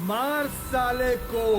मार साले को।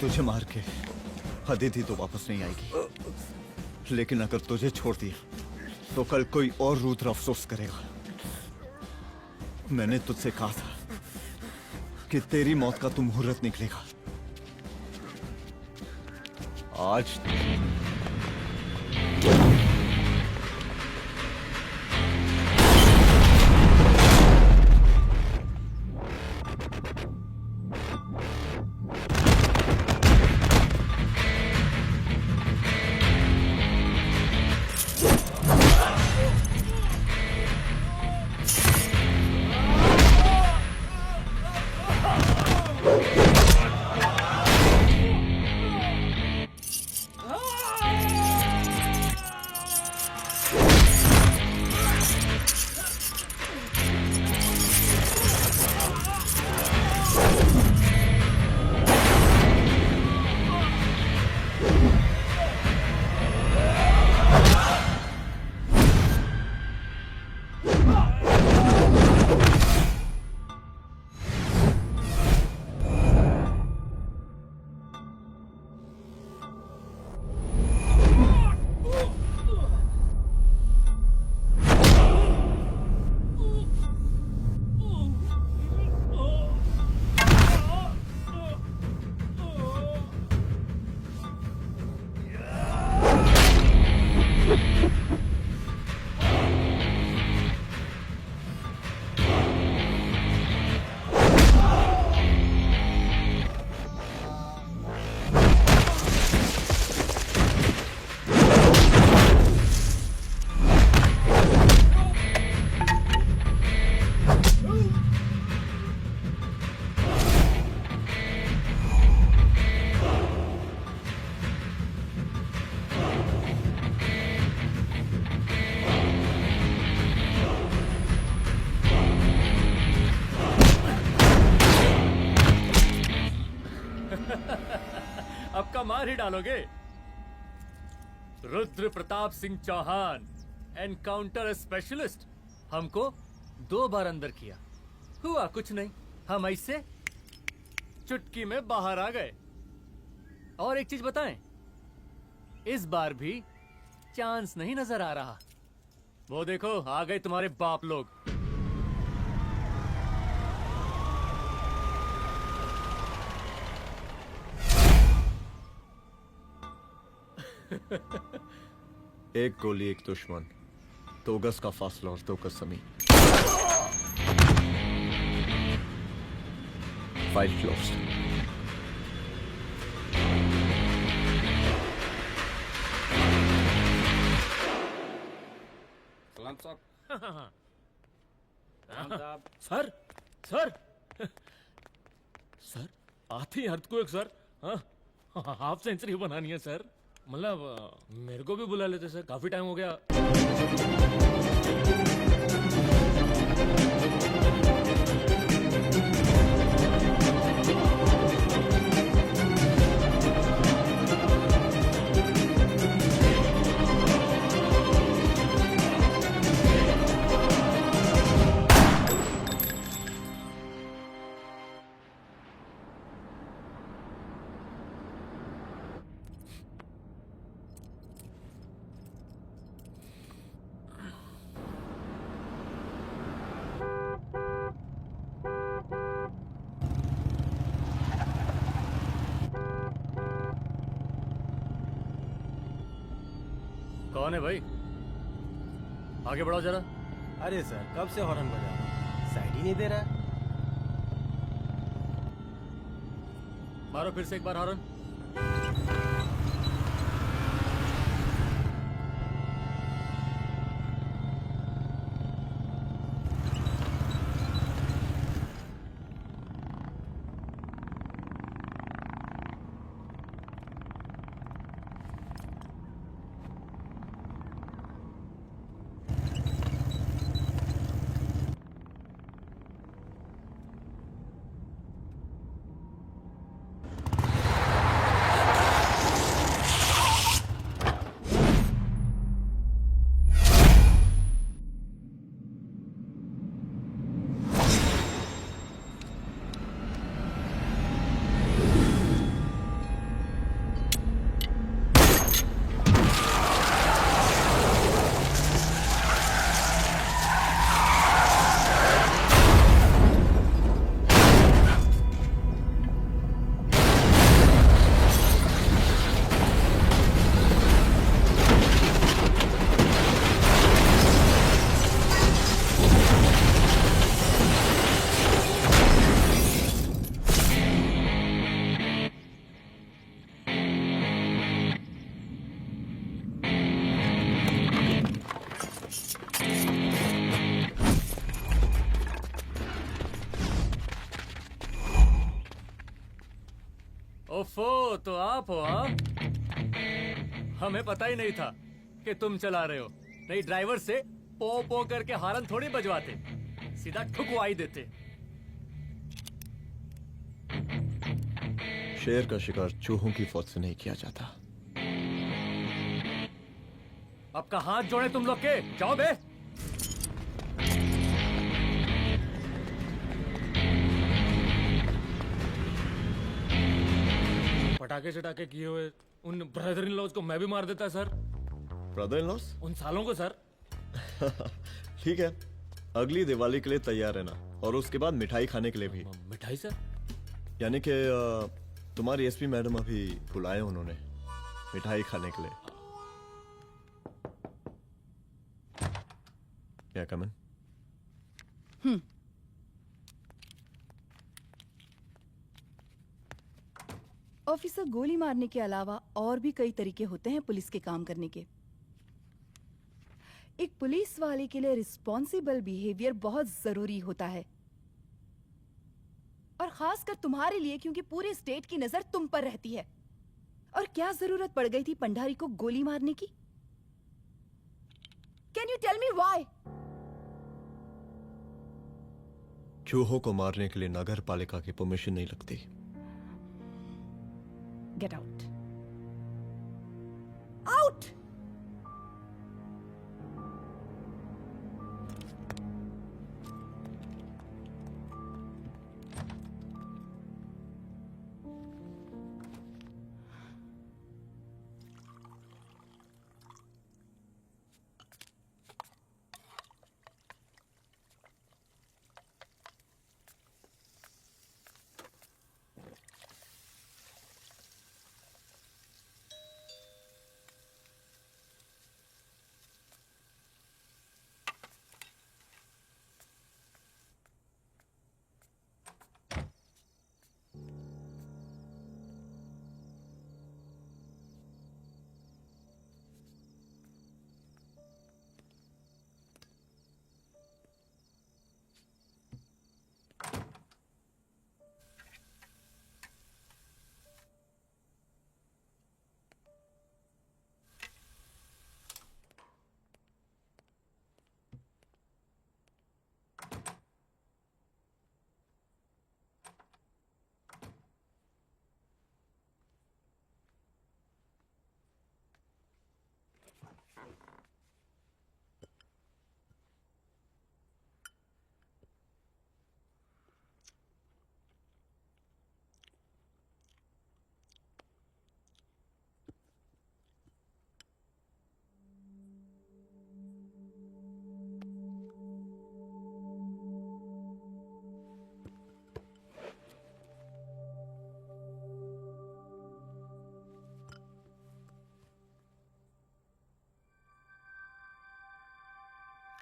तुझे मार के अदिति तो वापस नहीं आएगी, लेकिन अगर तुझे छोड़ दिया तो कल कोई और रुद्र अफसोस करेगा। मैंने तुझसे कहा था कि तेरी मौत का तो मुहूर्त निकलेगा। आज अब का मार ही डालोगे? रुद्र प्रताप सिंह चौहान, एनकाउंटर स्पेशलिस्ट, हमको 2 बार अंदर किया, हुआ कुछ नहीं। हम ऐसे चुटकी में बाहर आ गए। और एक चीज बताएं, इस बार भी चांस नहीं नजर आ रहा। वो देखो आ गए तुम्हारे बाप लोग। एक गोली एक दुश्मन, 2 गज का फासला और 2 गज जमीन। File closed. सलाम साहब। सर सर सर आती अर्थक्वेक सर। हाँ हाफ सेंचुरी बनानी है सर। मतलब मेरे को भी बुला लेते सर, काफी टाइम हो गया। कौन है भाई? आगे बढ़ाओ जरा। अरे सर कब से हॉर्न बजा रहा हूं? साइड ही नहीं दे रहा। मारो फिर से एक बार हॉर्न। ओफो, तो आप हो हाँ? हमें पता ही नहीं था कि तुम चला रहे हो। नहीं ड्राइवर से पो पो करके हारन थोड़ी बजवाते, सीधा ठुकवाई देते। शेर का शिकार चूहों की फौज से नहीं किया जाता। आपका हाथ जोड़े तुम लोग के, जाओ बे। पटाखे चटाखे किए हुए उन ब्रदर इन लॉज को मैं भी मार देता सर। Brother in loss? उन सालों को सर। ठीक है, अगली दिवाली के लिए तैयार रहना, और उसके बाद मिठाई खाने के लिए भी। मिठाई सर? यानी कि तुम्हारी एसपी मैडम अभी बुलाए उन्होंने मिठाई खाने के लिए। क्या कमन? ऑफिसर, गोली मारने के अलावा और भी कई तरीके होते हैं पुलिस के काम करने के। एक पुलिस वाले के लिए रिस्पॉन्सिबल बिहेवियर बहुत जरूरी होता है, और खासकर तुम्हारे लिए, क्योंकि पूरे स्टेट की नजर तुम पर रहती है। और क्या जरूरत पड़ गई थी पंडारी को गोली मारने की? Can you tell me why? चूहों को मारने के लिए नगर पालिका की परमिशन नहीं लगती। Get out. Out!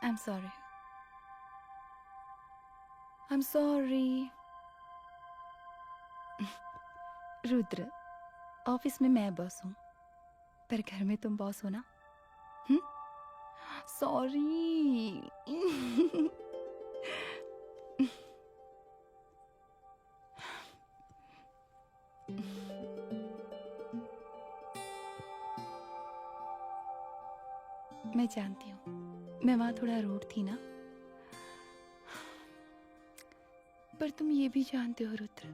I'm sorry. I'm sorry. Rudra, office में मैं बॉस हूँ, पर घर में तुम बॉस हो ना? सॉरी। मैं जानती हूँ मैं वहां थोड़ा रूड थी ना, पर तुम ये भी जानते हो रुद्र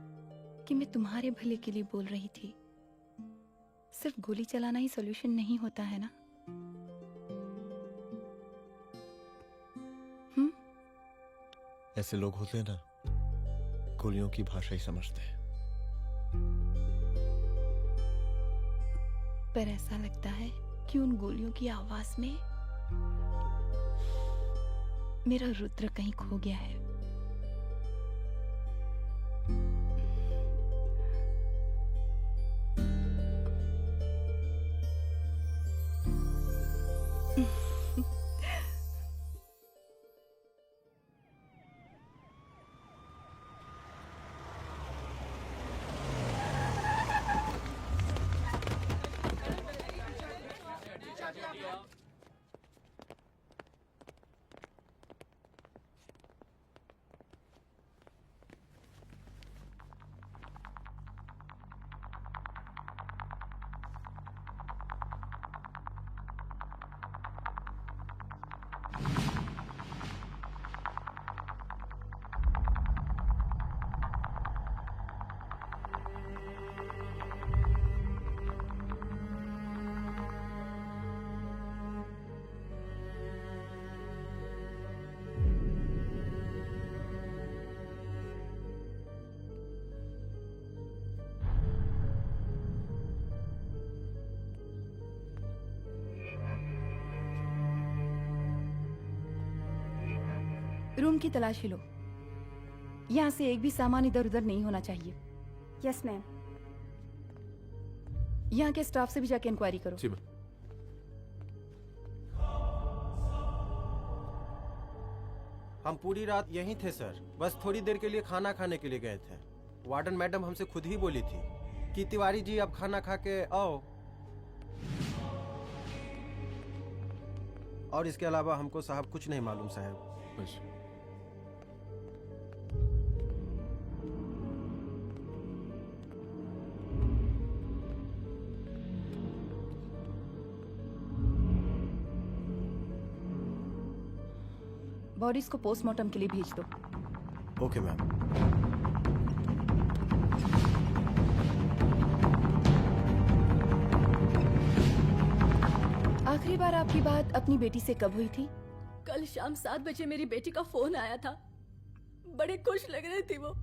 कि मैं तुम्हारे भले के लिए बोल रही थी। सिर्फ गोली चलाना ही सॉल्यूशन नहीं होता है ना। ऐसे लोग होते हैं ना, गोलियों की भाषा ही समझते हैं। पर ऐसा लगता है कि उन गोलियों की आवाज में मेरा रुद्र कहीं खो गया है। रूम की तलाशी लो। यहाँ से एक भी सामान इधर उधर नहीं होना चाहिए। Yes ma'am. यहाँ के स्टाफ से भी जाके इंक्वायरी करो। जी मैम। हम पूरी रात यहीं थे सर, बस थोड़ी देर के लिए खाना खाने के लिए गए थे। वार्डन मैडम हमसे खुद ही बोली थी कि तिवारी जी आप खाना खा के आओ, और इसके अलावा हमको साहब कुछ नहीं मालूम साहब। बस बॉडीज को पोस्टमार्टम के लिए भेज दो। Okay ma'am. आखिरी बार आपकी बात अपनी बेटी से कब हुई थी? कल शाम 7 बजे मेरी बेटी का फोन आया था। बड़े खुश लग रही थी वो।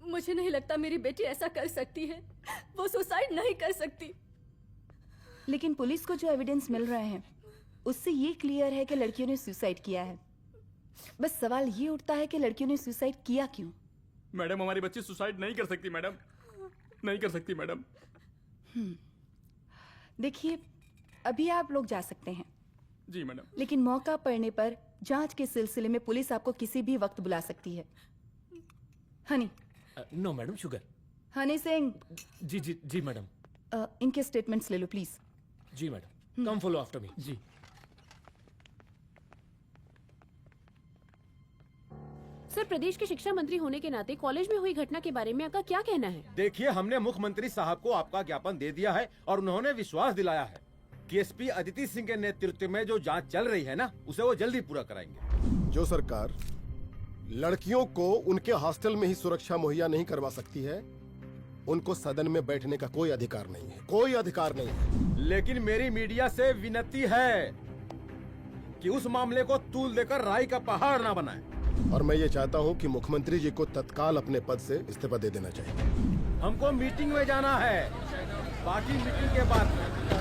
मुझे नहीं लगता मेरी बेटी ऐसा कर सकती है। वो सुसाइड नहीं कर सकती। लेकिन पुलिस को जो एविडेंस मिल रहे हैं उससे ये क्लियर है कि लड़कियों ने सुसाइड किया है। बस सवाल ये उठता है कि लड़कियों ने सुसाइड किया क्यों? मैडम हमारी बच्ची सुसाइड नहीं कर सकती मैडम, नहीं कर सकती मैडम। देखिए, अभी आप लोग जा सकते हैं। जी मैडम। लेकिन मौका पड़ने पर जांच के सिलसिले में पुलिस आपको किसी भी वक्त बुला सकती है। Honey. No madam, sugar. Honey Singh. जी जी जी मैडम। इनके स्टेटमेंट्स ले लो प्लीज। जी madam, come follow after me. जी। सर, प्रदेश के शिक्षा मंत्री होने के नाते कॉलेज में हुई घटना के बारे में आपका क्या कहना है? देखिए, हमने मुख्यमंत्री साहब को आपका ज्ञापन दे दिया है और उन्होंने विश्वास दिलाया है कि एसपी अदिति सिंह के नेतृत्व में जो जांच चल रही है ना, उसे वो जल्दी पूरा कराएंगे। जो सरकार लड़कियों को उनके हॉस्टल में ही सुरक्षा मुहैया नहीं करवा सकती है, उनको सदन में बैठने का कोई अधिकार नहीं है, कोई अधिकार नहीं है। लेकिन मेरी मीडिया से विनती है कि उस मामले को तूल देकर राई का पहाड़ ना बनाए। और मैं ये चाहता हूँ कि मुख्यमंत्री जी को तत्काल अपने पद से इस्तीफा दे देना चाहिए। हमको मीटिंग में जाना है, बाकी मीटिंग के बाद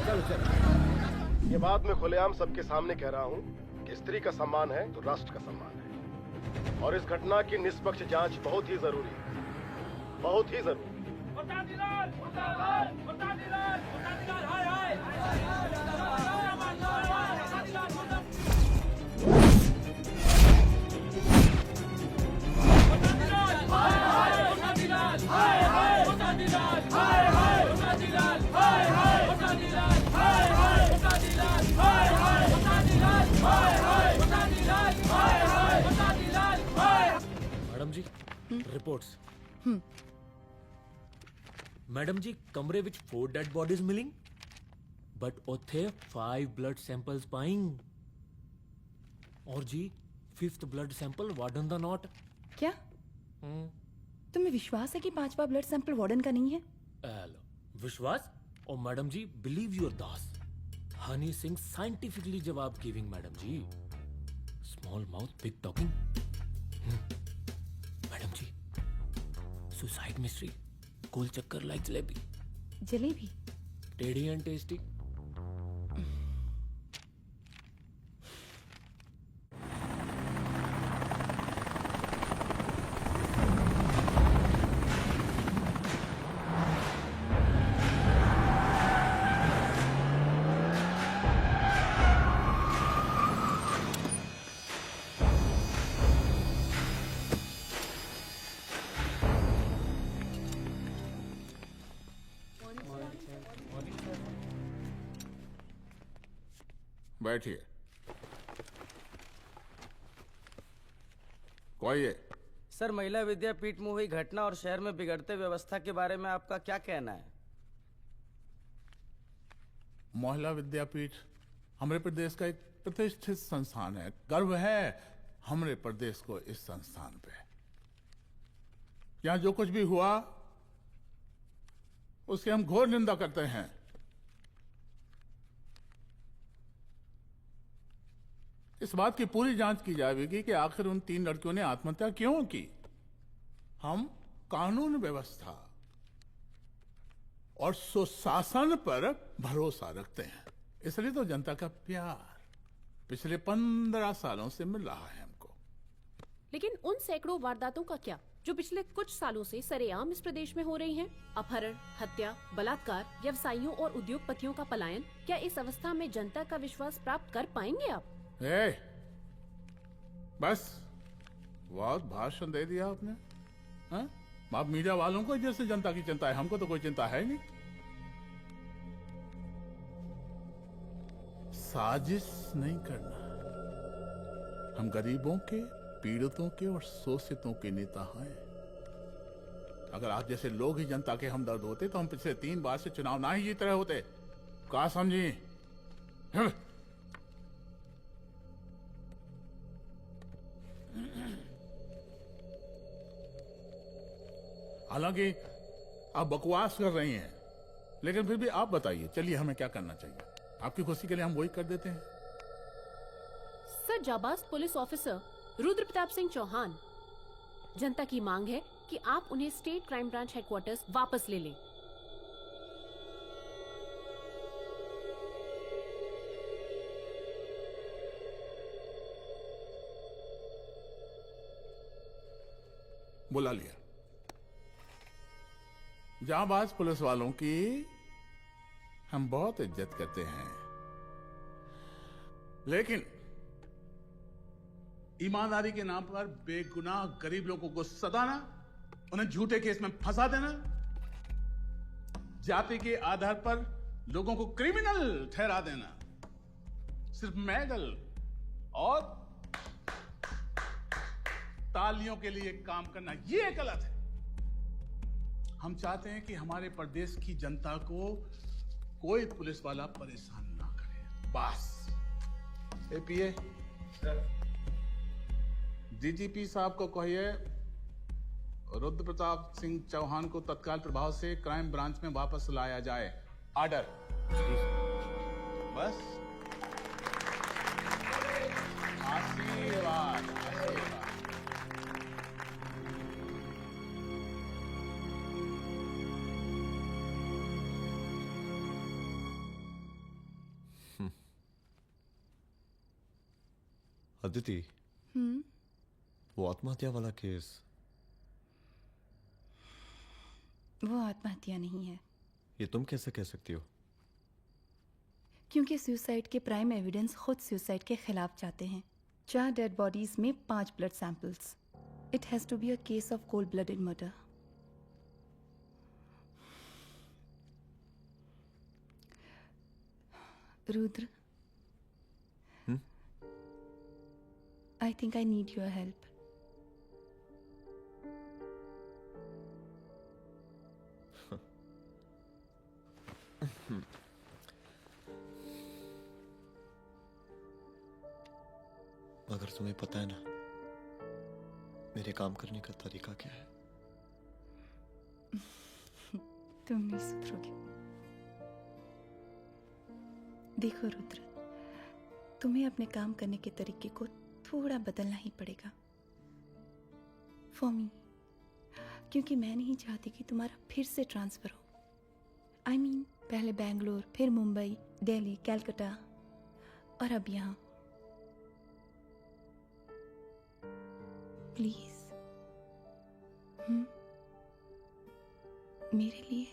चलो चलो। ये बात मैं खुलेआम सबके सामने कह रहा हूँ कि स्त्री का सम्मान है तो राष्ट्र का सम्मान है, और इस घटना की निष्पक्ष जांच बहुत ही जरूरी है, बहुत ही जरूरी। मैडम जी, रिपोर्ट्स। मैडम जी, कमरे विच 4 डेड बॉडीज मिलिंग, बट उथे 5 ब्लड सैंपल्स पाइंग। और जी 5th ब्लड सैंपल वार्डन दा नॉट। क्या तुम्हें विश्वास है कि 5वां ब्लड सैंपल वार्डन का नहीं है? विश्वास? और मैडम जी, बिलीव योर दास। हनी सिंह साइंटिफिकली जवाब गिविंग मैडम जी। Small mouth big talking. Madam जी, सुसाइड मिस्ट्री, गोल चक्कर लाइक जलेबी। जलेबी टेढ़ी एंड टेस्टी। बैठिए। कोई है? सर, महिला विद्यापीठ में हुई घटना और शहर में बिगड़ते व्यवस्था के बारे में आपका क्या कहना है? महिला विद्यापीठ हमारे प्रदेश का एक प्रतिष्ठित संस्थान है। गर्व है हमारे प्रदेश को इस संस्थान पे। यहाँ जो कुछ भी हुआ उसकी हम घोर निंदा करते हैं। इस बात की पूरी जांच की जाएगी कि आखिर उन 3 लड़कियों ने आत्महत्या क्यों की। हम कानून व्यवस्था और सुशासन पर भरोसा रखते हैं, इसलिए तो जनता का प्यार पिछले 15 सालों से मिल रहा है। लेकिन उन सैकड़ों वारदातों का क्या जो पिछले कुछ सालों से सरेआम इस प्रदेश में हो रही हैं? अपहरण, हत्या, बलात्कार, व्यवसायियों और उद्योगपतियों का पलायन। क्या इस अवस्था में जनता का विश्वास प्राप्त कर पाएंगे आप? बस बहुत भाषण दे दिया आपने। हाँ? आप मीडिया वालों को जैसे जनता की चिंता है, हमको तो कोई चिंता है नहीं। साजिश नहीं करना। हम गरीबों के, पीड़ितों के और शोषितों के नेता हैं। अगर आप जैसे लोग ही जनता के हमदर्द होते तो हम पिछले 3 बार से चुनाव ना ही जीत रहे होते। क्या समझी? हालांकि आप बकवास कर रही हैं, लेकिन फिर भी आप बताइए, चलिए हमें क्या करना चाहिए? आपकी खुशी के लिए हम वही कर देते हैं। सर, जाबाज पुलिस ऑफिसर रुद्र प्रताप सिंह चौहान, जनता की मांग है कि आप उन्हें स्टेट क्राइम ब्रांच हेडक्वार्टर्स वापस ले लें। बुला लिया। जाबाज पुलिस वालों की हम बहुत इज्जत करते हैं, लेकिन ईमानदारी के नाम पर बेगुनाह गरीब लोगों को सताना, उन्हें झूठे केस में फंसा देना, जाति के आधार पर लोगों को क्रिमिनल ठहरा देना, सिर्फ मैगल और तालियों के लिए काम करना, ये गलत है। हम चाहते हैं कि हमारे प्रदेश की जनता को कोई पुलिस वाला परेशान ना करे, बस। एपीए डीजीपी साहब को कहिए रुद्र प्रताप सिंह चौहान को तत्काल प्रभाव से क्राइम ब्रांच में वापस लाया जाए। ऑर्डर। बस। आशीर्वाद, आशीर्वाद। अदिति, वो आत्महत्या वाला केस, वो आत्महत्या नहीं है। ये तुम कैसे कह सकती हो? क्योंकि सुसाइड के प्राइम एविडेंस खुद सुसाइड के खिलाफ जाते हैं। 4 डेड बॉडीज में 5 blood samples. It has to be a case of cold blooded murder. Rudra, I think I need your help. मगर तुम्हें पता है ना मेरे काम करने का तरीका क्या है? तुम नहीं सुधरोगे। देखो रुद्र, तुम्हें अपने काम करने के तरीके को थोड़ा बदलना ही पड़ेगा फॉर मी, क्योंकि मैं नहीं चाहती कि तुम्हारा फिर से ट्रांसफर हो। I mean, पहले बेंगलोर, फिर मुंबई, दिल्ली, कलकत्ता और अब यहाँ। प्लीज मेरे लिए।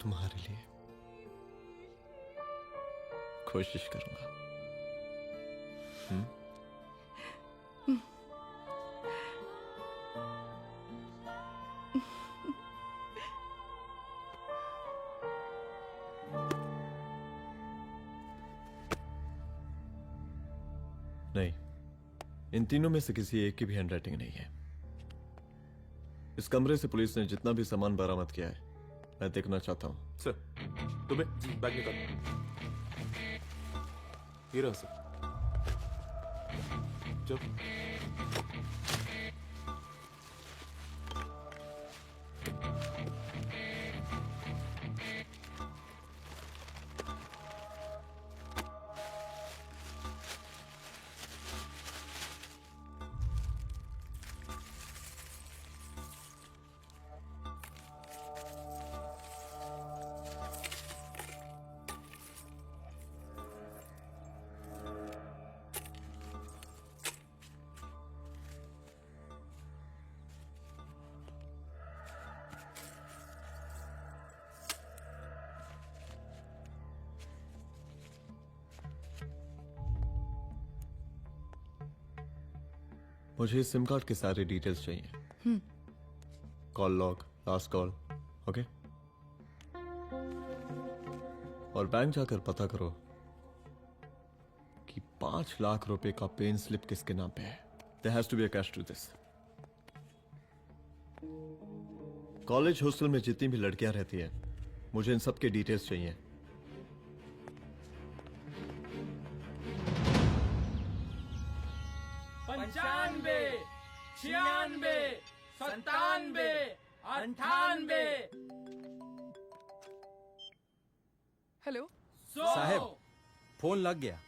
तुम्हारे लिए कोशिश करूंगा। नहीं, इन तीनों में से किसी एक की भी हैंडराइटिंग नहीं है। इस कमरे से पुलिस ने जितना भी सामान बरामद किया है, मैं देखना चाहता हूं। सर, तुम्हें बैग निकाल। ये रहा सर। चल। मुझे इस सिम कार्ड के सारे डिटेल्स चाहिए। Call log, last call, okay. और बैंक जाकर पता करो कि 5 लाख रुपए का पेन स्लिप किसके नाम पे है। There has to be a cash to this. College hostel में जितनी भी लड़कियां रहती हैं, मुझे इन सब के डिटेल्स चाहिए। पंचानबे, 96, 97, 98। हेलो साहब, फोन लग गया।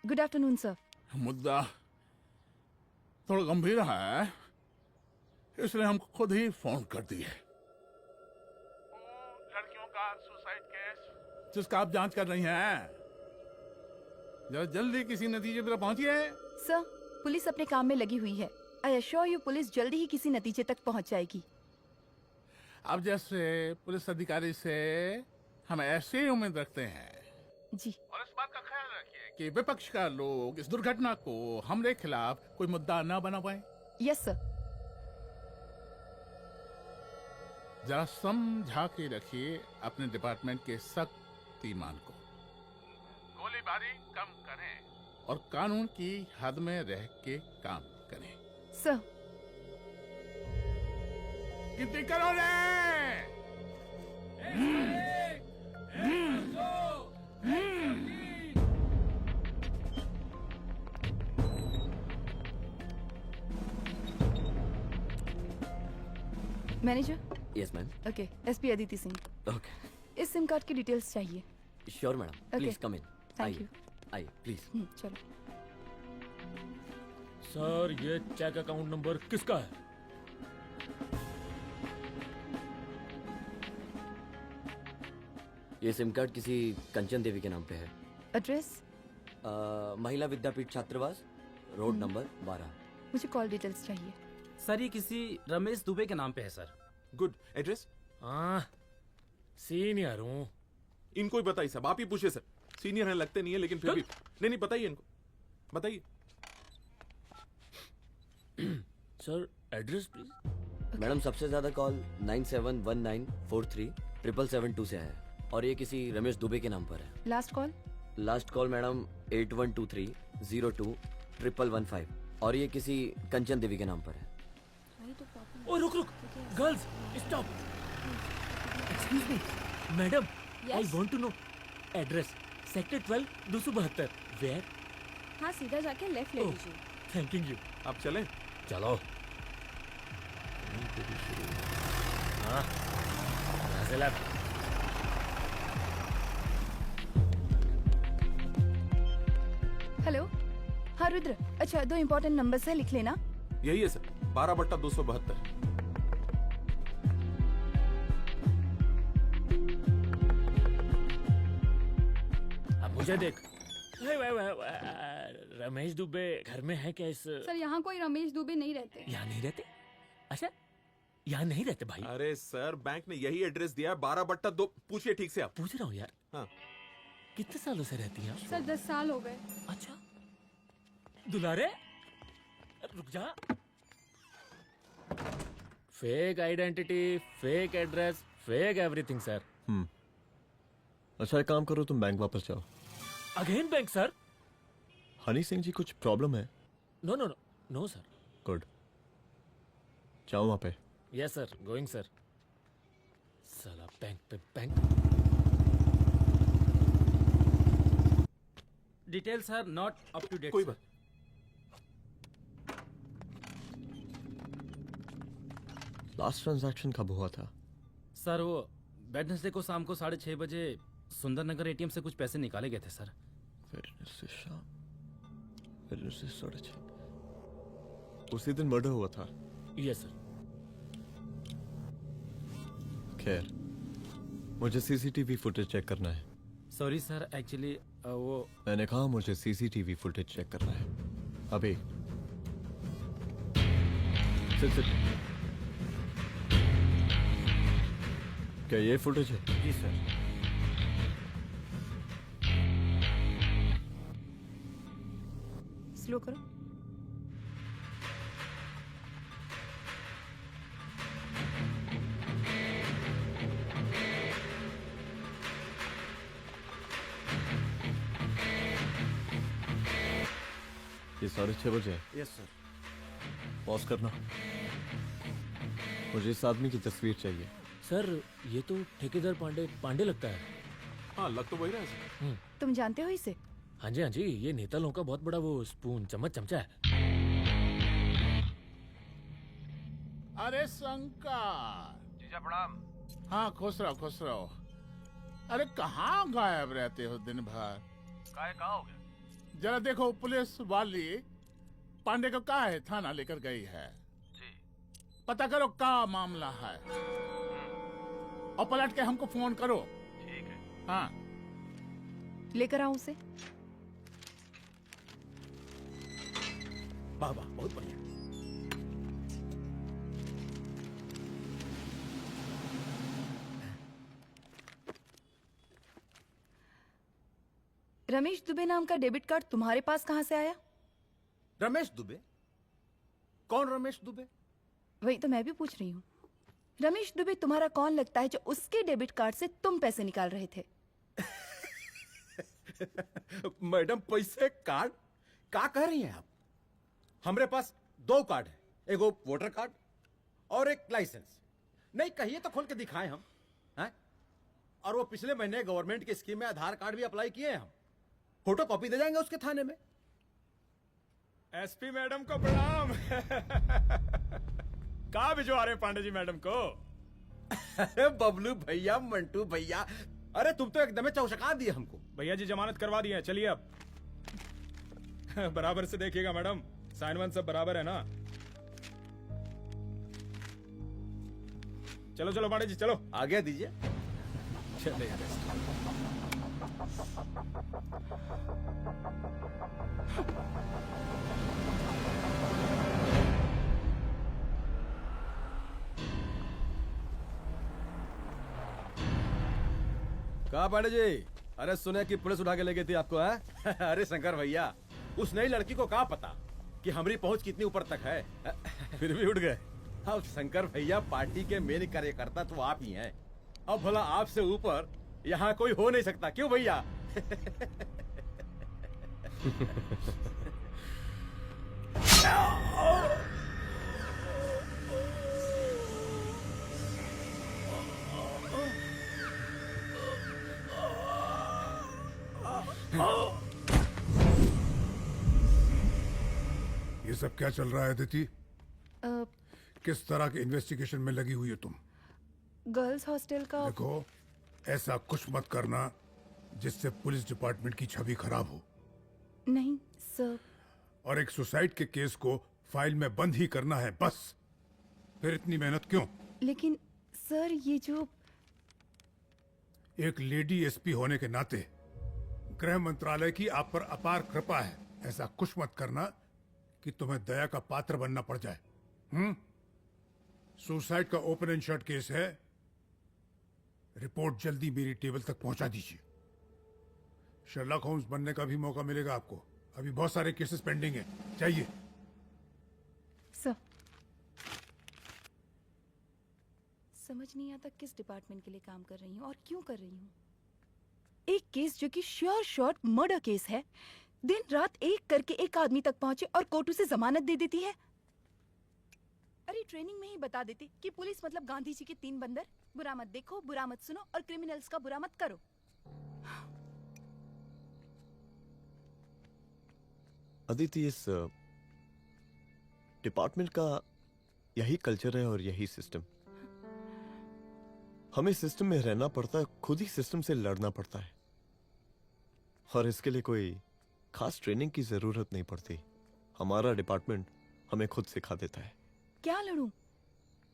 Good afternoon sir. मुद्दा थोड़ा गंभीर है, इसलिए हम खुद ही फोन कर दिए। लड़कियों का सुसाइड केस जिसका आप जांच कर रही हैं, जरा जल्दी किसी नतीजे पर पहुंचिए। सर, पुलिस अपने काम में लगी हुई है। आई एश्योर यू पुलिस जल्दी ही किसी नतीजे तक पहुंच जाएगी। अब जैसे पुलिस अधिकारी से हम ऐसी उम्मीद रखते हैं जी। और इस बात का ख्याल रखिए कि विपक्ष का लोग इस दुर्घटना को हमरे खिलाफ कोई मुद्दा न बना पाए। Yes sir. जरा समझा के रखिए अपने डिपार्टमेंट के सख्त ईमान को। गोलीबारी कम करें और कानून की हद में रह के काम करें। सर। गिनती करो रे। Manager. Yes ma'am. Okay, SP Aditi Singh. Okay. इस सिम कार्ड की डिटेल्स चाहिए। Sure madam, please come in. Thank you. आइए प्लीज। चलो। सर, ये चेक अकाउंट नंबर किसका है? ये सिम कार्ड किसी कंचन देवी के नाम पे है। एड्रेस? महिला विद्यापीठ छात्रावास, रोड नंबर 12। मुझे कॉल डिटेल्स चाहिए। सर, ये किसी रमेश दुबे के नाम पे है सर। गुड। एड्रेस? हाँ, सीनियर हूँ। इनको ही बताइए साहब, आप ही पूछिए सर। सीनियर है लगते नहीं है, लेकिन फिर भी नहीं बताइए इनको, बताइए। Sir, address please. मैडम, सबसे ज्यादा कॉल 9719437772 से है और ये किसी रमेश दुबे के नाम पर है। Last call? Last call madam 8123021115 और ये किसी कंचन देवी के नाम पर है। ओ रुक, girls stop. Excuse me madam, I want to know address. Sector 12 272। Where? हाँ, सीधा जाके लेफ्ट ले लीजिए। Thank you. आप चलें? चलो। हाँ, यहाँ से लेफ्ट। हेलो। हाँ रुद्र, अच्छा 2 इम्पोर्टेंट नंबर्स है, लिख लेना। यही है सर, 12/272। अब मुझे देख। रमेश दुबे घर में है क्या? इस सर, यहाँ कोई रमेश दुबे नहीं रहते। यहाँ नहीं रहते? अच्छा, यहाँ नहीं रहते भाई। अरे सर, बैंक ने यही एड्रेस दिया है, 12/2। पूछिए ठीक से आप। पूछ रहा हूँ यार। हाँ। कितने सालों से रहती हैं? सर 10 साल हो गए। अच्छा। दुलारे रुक जा। Fake identity, fake address, fake everything sir. अच्छा, एक काम करो, तुम बैंक वापस जाओ। Again bank sir? Honey Singh ji, कुछ प्रॉब्लम है? No no no no sir. Good, जाओ वहां पे। Yes sir, going sir. साला बैंक पे bank. Details are not up to date. कोई बात। लास्ट ट्रांजैक्शन कब हुआ था? सर, वो वेडनेसडे को शाम को 6:30 बजे सुंदरनगर एटीएम से कुछ पैसे निकाले गए थे सर। वेडनेसडे शाम, वेडनेसडे 6:30। उसी दिन मर्डर हुआ था? Yes sir. खैर, मुझे सीसीटीवी फुटेज चेक करना है। सॉरी सर, एक्चुअली वो मैंने कहा मुझे सीसीटीवी फुटेज चेक करना है अभी। सिट। क्या ये फुटेज है? जी सर। स्लो करो। ये 6:30 बजे है। Yes sir. पॉज करना। मुझे इस आदमी की तस्वीर चाहिए। सर ये तो ठेकेदार पांडे लगता है। हाँ लग तो वही रहा है सर। तुम जानते हो इसे? हाँ जी, ये नेता लोगों का बहुत बड़ा वो स्पून चमचा है। अरे शंकर। जीजा प्रणाम। हाँ खुश रहो। अरे कहाँ गायब रहते हो दिन भर? कहाँ हो गया? जरा देखो पुलिस वाली पांडे को कहा है थाना लेकर गई है। जी। पता करो क्या मामला है और पलट के हमको फोन करो। ठीक है। हाँ लेकर आओ उसे। वाह वाह, बहुत बढ़िया। रमेश दुबे नाम का डेबिट कार्ड तुम्हारे पास कहां से आया? रमेश दुबे? कौन रमेश दुबे? वही तो मैं भी पूछ रही हूँ। रमेश दुबे तुम्हारा कौन लगता है जो उसके डेबिट कार्ड से तुम पैसे निकाल रहे थे? मैडम पैसे कार्ड क्या कह रही हैं आप? हमारे पास 2 कार्ड है, एक वो वोटर कार्ड और एक लाइसेंस। नहीं कहिए तो खोल के दिखाएं हम हैं? और वो पिछले महीने गवर्नमेंट की स्कीम में आधार कार्ड भी अप्लाई किए हैं हम। फोटो कॉपी दे जाएंगे उसके थाने में। एसपी मैडम को प्रणाम। कहाँ भिजवा रहे पांडे जी मैडम को? अरे बबलू भैया, मंटू भैया, अरे तुम तो एकदम चौशका दिए हमको। भैया जी जमानत करवा दिए हैं, चलिए अब। बराबर से देखिएगा मैडम, साइन वन सब बराबर है ना? चलो चलो पांडे जी चलो। आगे दीजिए। चले कहा पांडे जी? अरे सुने कि पुलिस उठा के ले गई थी आपको है? अरे शंकर भैया, उस नई लड़की को क्या पता कि हमारी पहुंच कितनी ऊपर तक है। फिर भी उठ गए। अब शंकर भैया पार्टी के मेन कार्यकर्ता तो आप ही हैं। अब भला आपसे ऊपर यहाँ कोई हो नहीं सकता, क्यों भैया? ये सब क्या चल रहा है अदिति? किस तरह के इन्वेस्टिगेशन में लगी हुई हो तुम? गर्ल्स हॉस्टल का। देखो, ऐसा कुछ मत करना जिससे पुलिस डिपार्टमेंट की छवि खराब हो। नहीं सर। और एक सुसाइड के केस को फाइल में बंद ही करना है बस। फिर इतनी मेहनत क्यों? लेकिन सर ये जो एक लेडी एसपी होने के नाते गृह मंत्रालय की आप पर अपार कृपा है। ऐसा कुछ मत करना कि तुम्हें दया का पात्र बनना पड़ जाए। सुसाइड का ओपन एंड शट केस है। रिपोर्ट जल्दी मेरी टेबल तक पहुंचा दीजिए। शर्लॉक होम्स बनने का भी मौका मिलेगा आपको। अभी बहुत सारे केसेस पेंडिंग हैं। चाहिए सर। समझ नहीं आता किस डिपार्टमेंट के लिए काम कर रही हूँ और क्यों कर रही हूँ। एक केस जो कि श्योर शॉट मर्डर केस है, दिन रात एक करके एक आदमी तक पहुंचे और कोर्ट उसे जमानत दे देती है। अरे ट्रेनिंग में ही बता देती कि पुलिस मतलब गांधी जी के 3 बंदर, बुरा मत देखो, बुरा मत सुनो और क्रिमिनल्स का बुरा मत करो। अदिति, इस डिपार्टमेंट का यही कल्चर है और यही सिस्टम। हमें सिस्टम में रहना पड़ता है, खुद ही सिस्टम से लड़ना पड़ता है और इसके लिए कोई खास ट्रेनिंग की जरूरत नहीं पड़ती। हमारा डिपार्टमेंट हमें खुद सिखा देता है। क्या लड़ूं?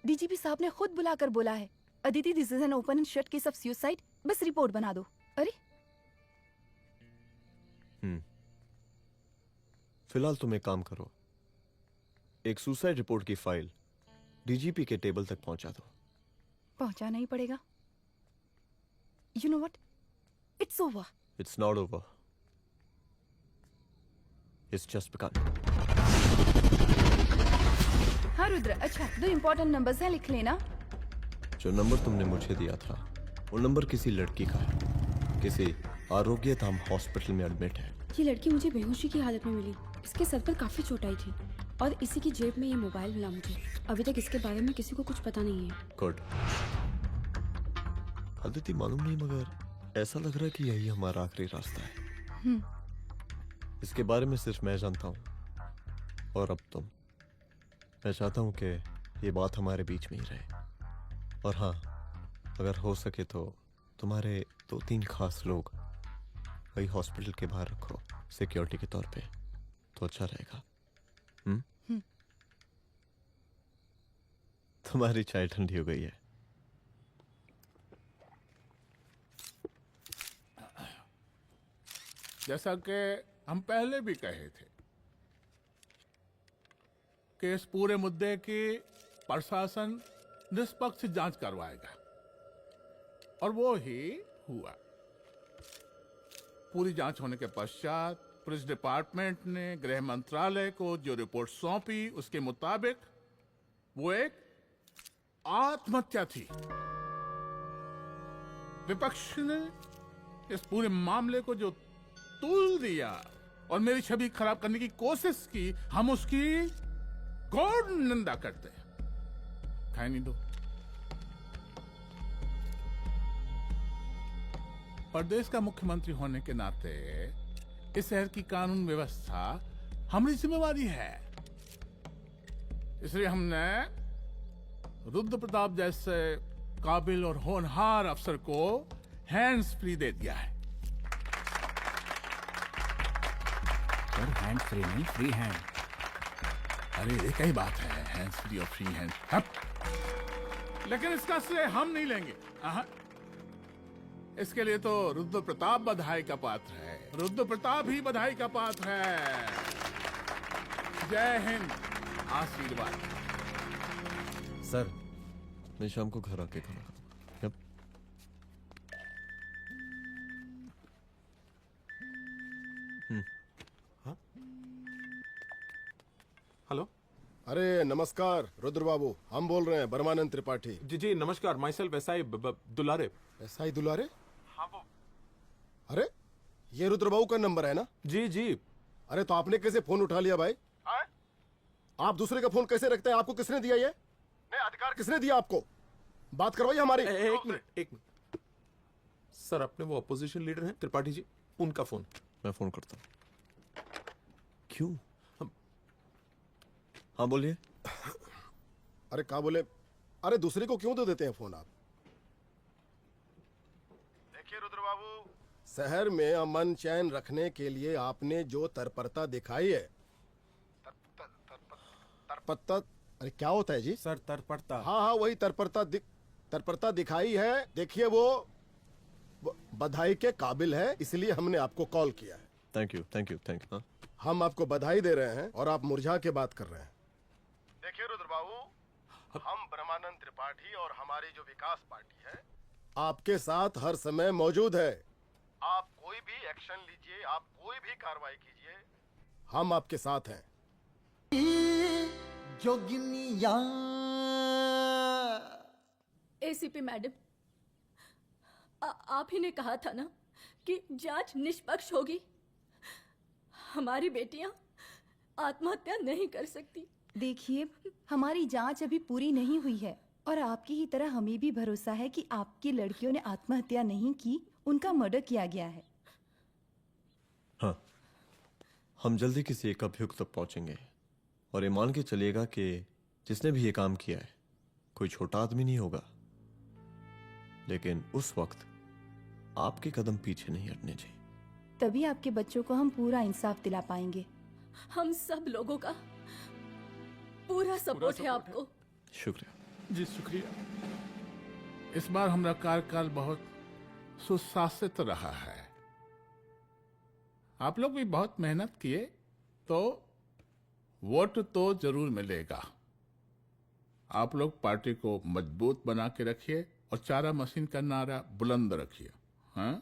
डीजीपी साहब ने खुद बुलाकर बोला है, Aditi this is an open and shut case of suicide, बस रिपोर्ट बना दो। अरे फिलहाल तुम एक काम करो, एक सुसाइड रिपोर्ट की फाइल डीजीपी के टेबल तक पहुंचा दो। पहुंचाना ही पड़ेगा। You know what, it's over. It's not over. It's just begun. हाँ रुद्र, अच्छा 2 इम्पोर्टेंट नंबर्स हैं, लिख लेना। जो नंबर तुमने मुझे दिया था वो नंबर किसी लड़की का है, किसी आरोग्य धाम हॉस्पिटल में एडमिट है। ये लड़की मुझे बेहोशी की हालत में मिली। इसके सर पर काफी चोट आई थी और इसी की जेब में ये मोबाइल मिला मुझे। अभी तक इसके बारे में किसी को कुछ पता नहीं है। गुड। अदिति मालूम नहीं मगर ऐसा लग रहा है कि यही हमारा आखिरी रास्ता है। इसके बारे में सिर्फ मैं जानता हूँ और अब तुम। मैं चाहता हूँ कि ये बात हमारे बीच में ही रहे। और हाँ, अगर हो सके तो तुम्हारे 2-3 खास लोग वही हॉस्पिटल के बाहर रखो सिक्योरिटी के तौर पे, तो अच्छा रहेगा। तुम्हारी चाय ठंडी हो गई है। जैसा कि हम पहले भी कहे थे कि इस पूरे मुद्दे की प्रशासन निष्पक्ष जांच करवाएगा और वो ही हुआ। पूरी जांच होने के पश्चात पुलिस डिपार्टमेंट ने गृह मंत्रालय को जो रिपोर्ट सौंपी उसके मुताबिक वो एक आत्महत्या थी। विपक्ष ने इस पूरे मामले को जो तूल दिया और मेरी छवि खराब करने की कोशिश की, हम उसकी घोर निंदा करते हैं। खाए नहीं दो। प्रदेश का मुख्यमंत्री होने के नाते इस शहर की कानून व्यवस्था हमारी जिम्मेवारी है। इसलिए हमने रुद्र प्रताप जैसे काबिल और होनहार अफसर को हैंड्स फ्री दे दिया है। सर हैंड फ्री नहीं, फ्री हैंड। अरे एक ही बात है, हैंड्स फ्री और फ्री हैंड। लेकिन इसका श्रेय हम नहीं लेंगे। इसके लिए तो रुद्र प्रताप बधाई का पात्र है। रुद्र प्रताप ही बधाई का पात्र है। जय हिंद। आशीर्वाद। सर, मैं शाम को घर आके खाना खाऊंगा। यप। हेलो। अरे नमस्कार रुद्र बाबू, हम बोल रहे हैं परमानंद त्रिपाठी। जी जी नमस्कार। My self SI Dulare. SI दुलारे? हाँ वो। अरे ये रुद्र बाबू का नंबर है ना? जी जी। अरे तो आपने कैसे फोन उठा लिया भाई? आप दूसरे का फोन कैसे रखते हैं? आपको किसने दिया ये? नहीं, अधिकार किसने दिया आपको? बात करवाइए हमारी। एक मिनट। सर अपने वो अपोजिशन लीडर हैं त्रिपाठी जी, उनका फोन। मैं फोन करता हूँ। क्यों? हाँ बोलिए। अरे क्या बोले? अरे दूसरे को क्यों दे देते हैं फोन आप? देखिए रुद्र बाबू, शहर में अमन चैन रखने के लिए आपने जो तत्परता दिखाई है। तत्परता? अरे क्या होता है जी? सर तत्परता। हाँ वही तत्परता दिखाई है। देखिए वो बधाई के काबिल है, इसलिए हमने आपको कॉल किया है। Thank you. हम आपको बधाई दे रहे हैं और आप मुरझा के बात कर रहे हैं। देखिए रुद्र बाबू, हम ब्रह्मानंद त्रिपाठी और हमारी जो विकास पार्टी है आपके साथ हर समय मौजूद है। आप कोई भी एक्शन लीजिए, आप कोई भी कार्रवाई कीजिए, हम आपके साथ हैं। जोगिनिया। एसीपी मैडम, आप ही ने कहा था ना कि जांच निष्पक्ष होगी। हमारी बेटियां आत्महत्या नहीं कर सकती। देखिए, हमारी जांच अभी पूरी नहीं हुई है और आपकी ही तरह हमें भी भरोसा है कि आपकी लड़कियों ने आत्महत्या नहीं की, उनका मर्डर किया गया है। हाँ, हम जल्दी किसी एक अभियुक्त तक पहुंचेंगे और ये मान के चलिएगा कि जिसने भी ये काम किया है कोई छोटा आदमी नहीं होगा। लेकिन उस वक्त आपके कदम पीछे नहीं हटने चाहिए। तभी आपके बच्चों को हम पूरा इंसाफ दिला पाएंगे। हम सब लोगों का पूरा सपोर्ट है आपको। शुक्रिया। जी शुक्रिया। इस बार हमारा कार्यकाल बहुत सुशासित रहा है। आप लोग भी बहुत मेहनत किए तो वोट तो जरूर मिलेगा। आप लोग पार्टी को मजबूत बना के रखिए और चारा मशीन का नारा बुलंद रखिए। हाँ,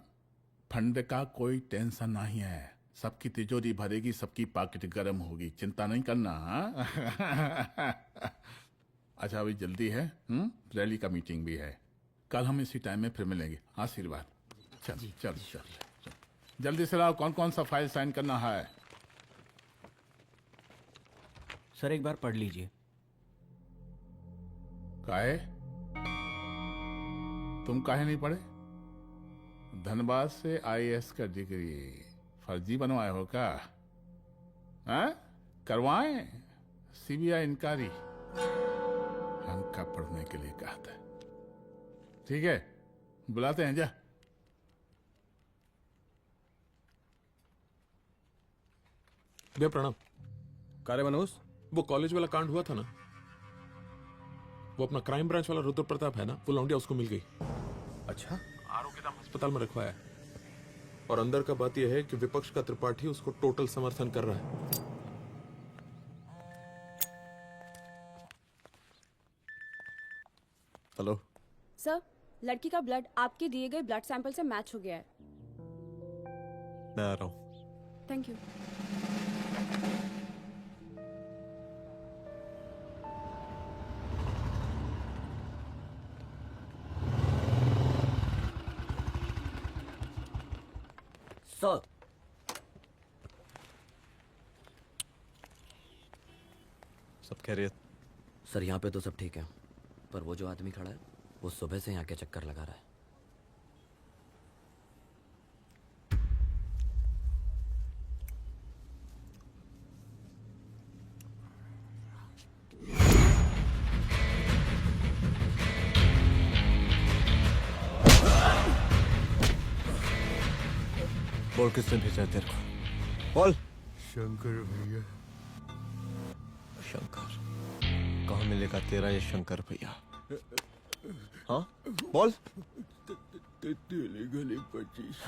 फंड का कोई टेंशन नहीं है, सबकी तिजोरी भरेगी, सबकी पॉकेट गर्म होगी, चिंता नहीं करना। हाँ? अच्छा अभी जल्दी है, रैली का मीटिंग भी है, कल हम इसी टाइम में फिर मिलेंगे। आशीर्वाद। चल चल चल जल्दी से लाओ, कौन कौन सा फाइल साइन करना है। सर एक बार पढ़ लीजिए। काहे? तुम काहे नहीं पढ़े? धनबाद से आईएएस का डिग्री फर्जी बनवाए हो क्या? हाँ? करवाएं सीबीआई इंक्वायरी। हमका पढ़ने के लिए कहा था। ठीक है, बुलाते हैं जा। भैया प्रणाम। कार्य मनोज, वो कॉलेज वाला कांड हुआ था ना, वो अपना क्राइम ब्रांच वाला रुद्र प्रताप है ना, वो लौंडिया उसको मिल गई। अच्छा? आरोपी नाम अस्पताल में रखवाया है। और अंदर का बात यह है कि विपक्ष का त्रिपाठी उसको टोटल समर्थन कर रहा है। हेलो सर, लड़की का ब्लड आपके दिए गए ब्लड सैंपल से मैच हो गया है। मैं आ रहा हूँ। Thank you. सर सब खैरियत? सर यहाँ पे तो सब ठीक है, पर वो जो आदमी खड़ा है वो सुबह से यहाँ के चक्कर लगा रहा है। बोल किसने भेजा है तेरे को? बोल। शंकर भैया। शंकर? कहाँ मिलेगा तेरा ये शंकर भैया? हाँ बोल। गली 25।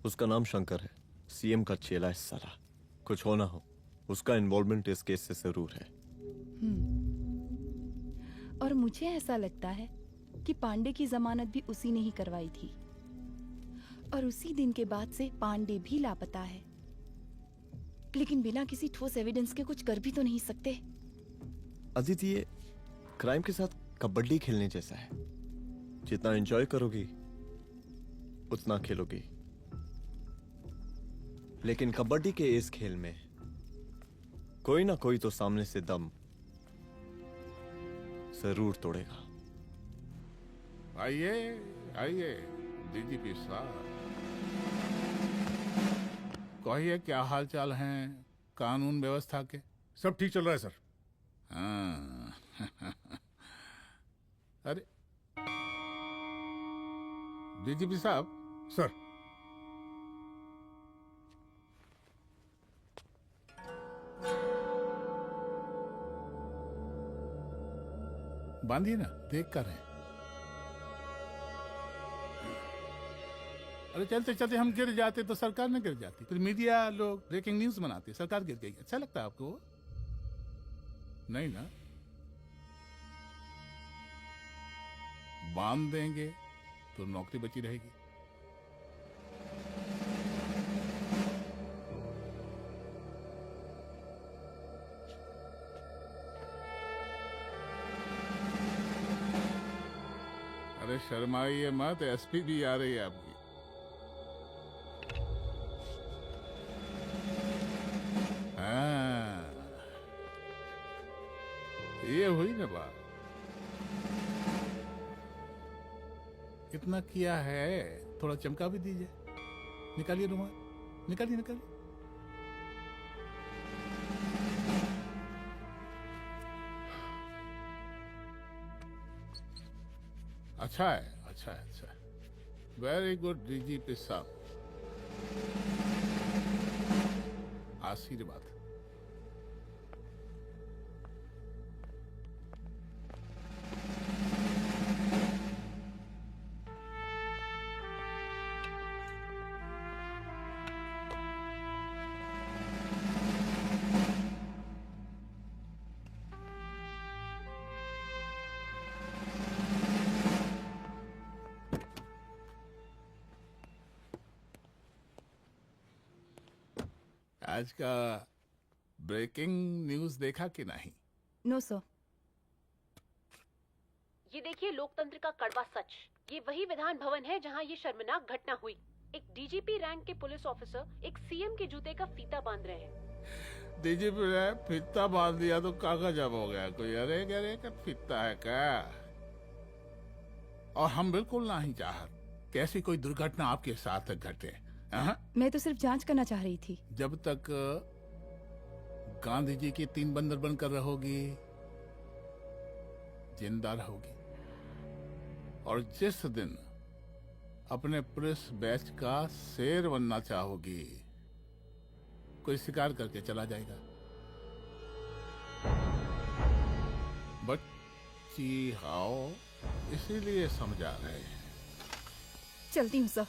उसका नाम शंकर है, सीएम का चेला है साला। कुछ हो ना हो, उसका इन्वॉल्वमेंट इस केस से जरूर है। और मुझे ऐसा लगता है कि पांडे की जमानत भी उसी ने ही करवाई थी, और उसी दिन के बाद से पांडे भी लापता है। लेकिन बिना किसी ठोस एविडेंस के कुछ कर भी तो नहीं सकते। अदिति, ये क्राइम के साथ कबड्डी खेलने जैसा है। जितना एंजॉय करोगी उतना खेलोगी, लेकिन कबड्डी के इस खेल में कोई ना कोई तो सामने से दम जरूर तोड़ेगा। आइए आइए डीजीपी साहब, कहिए क्या हाल चाल हैं कानून व्यवस्था के? सब ठीक चल रहा है सर। हाँ। अरे डीजीपी साहब। सर। बांधिए ना, देख कर है। अरे चलते चलते हम गिर जाते तो सरकार न गिर जाती, फिर मीडिया लोग ब्रेकिंग न्यूज बनाते, सरकार गिर गई। अच्छा लगता है आपको वो? नहीं ना? बांध देंगे तो नौकरी बची रहेगी। अरे शर्माइए मत, एसपी भी आ रही है आपकी। हाँ, ये हुई ना बात। कितना किया है, थोड़ा चमका भी दीजिए। निकालिए रुमाल, निकालिए निकालिए। अच्छा है, अच्छा है, अच्छा है। वेरी गुड डीजीपी साहब, आशीर्वाद। आज का ब्रेकिंग न्यूज देखा कि नहीं? No sir. ये देखिए लोकतंत्र का कड़वा सच। ये वही विधान भवन है जहां ये शर्मनाक घटना हुई। एक डीजीपी रैंक के पुलिस ऑफिसर एक सीएम के जूते का फीता बांध रहे हैं। डीजीपी ने फीता बांध दिया तो कागज अब हो गया कोई? अरे गरे का फीता है क्या? और हम बिल्कुल नहीं चाहते कि ऐसी कोई दुर्घटना आपके साथ घटे। मैं तो सिर्फ जांच करना चाह रही थी। जब तक गांधी जी की 3 बंदर बनकर रहोगी, जिंदा रहोगी। और जिस दिन अपने पुलिस बैच का शेर बनना चाहोगी, कोई शिकार करके चला जाएगा। बच्ची हाओ, इसीलिए समझा रहे हैं। चलती हूँ सर।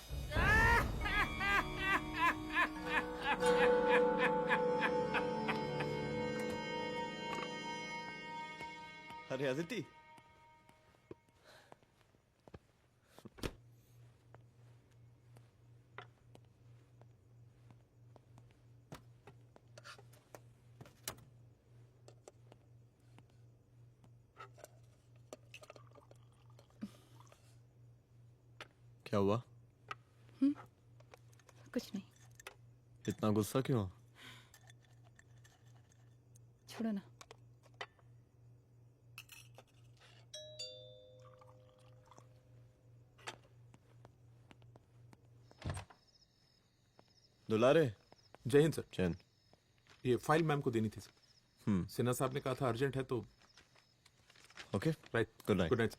अरे अदिति, क्या हुआ? कुछ नहीं। इतना गुस्सा क्यों? छोड़ो ना। दुलारे। जय हिंद सर। जय हिंद। ये फाइल मैम को देनी थी सर। सिन्हा साहब ने कहा था अर्जेंट है तो। Okay, right. Good night. Good night.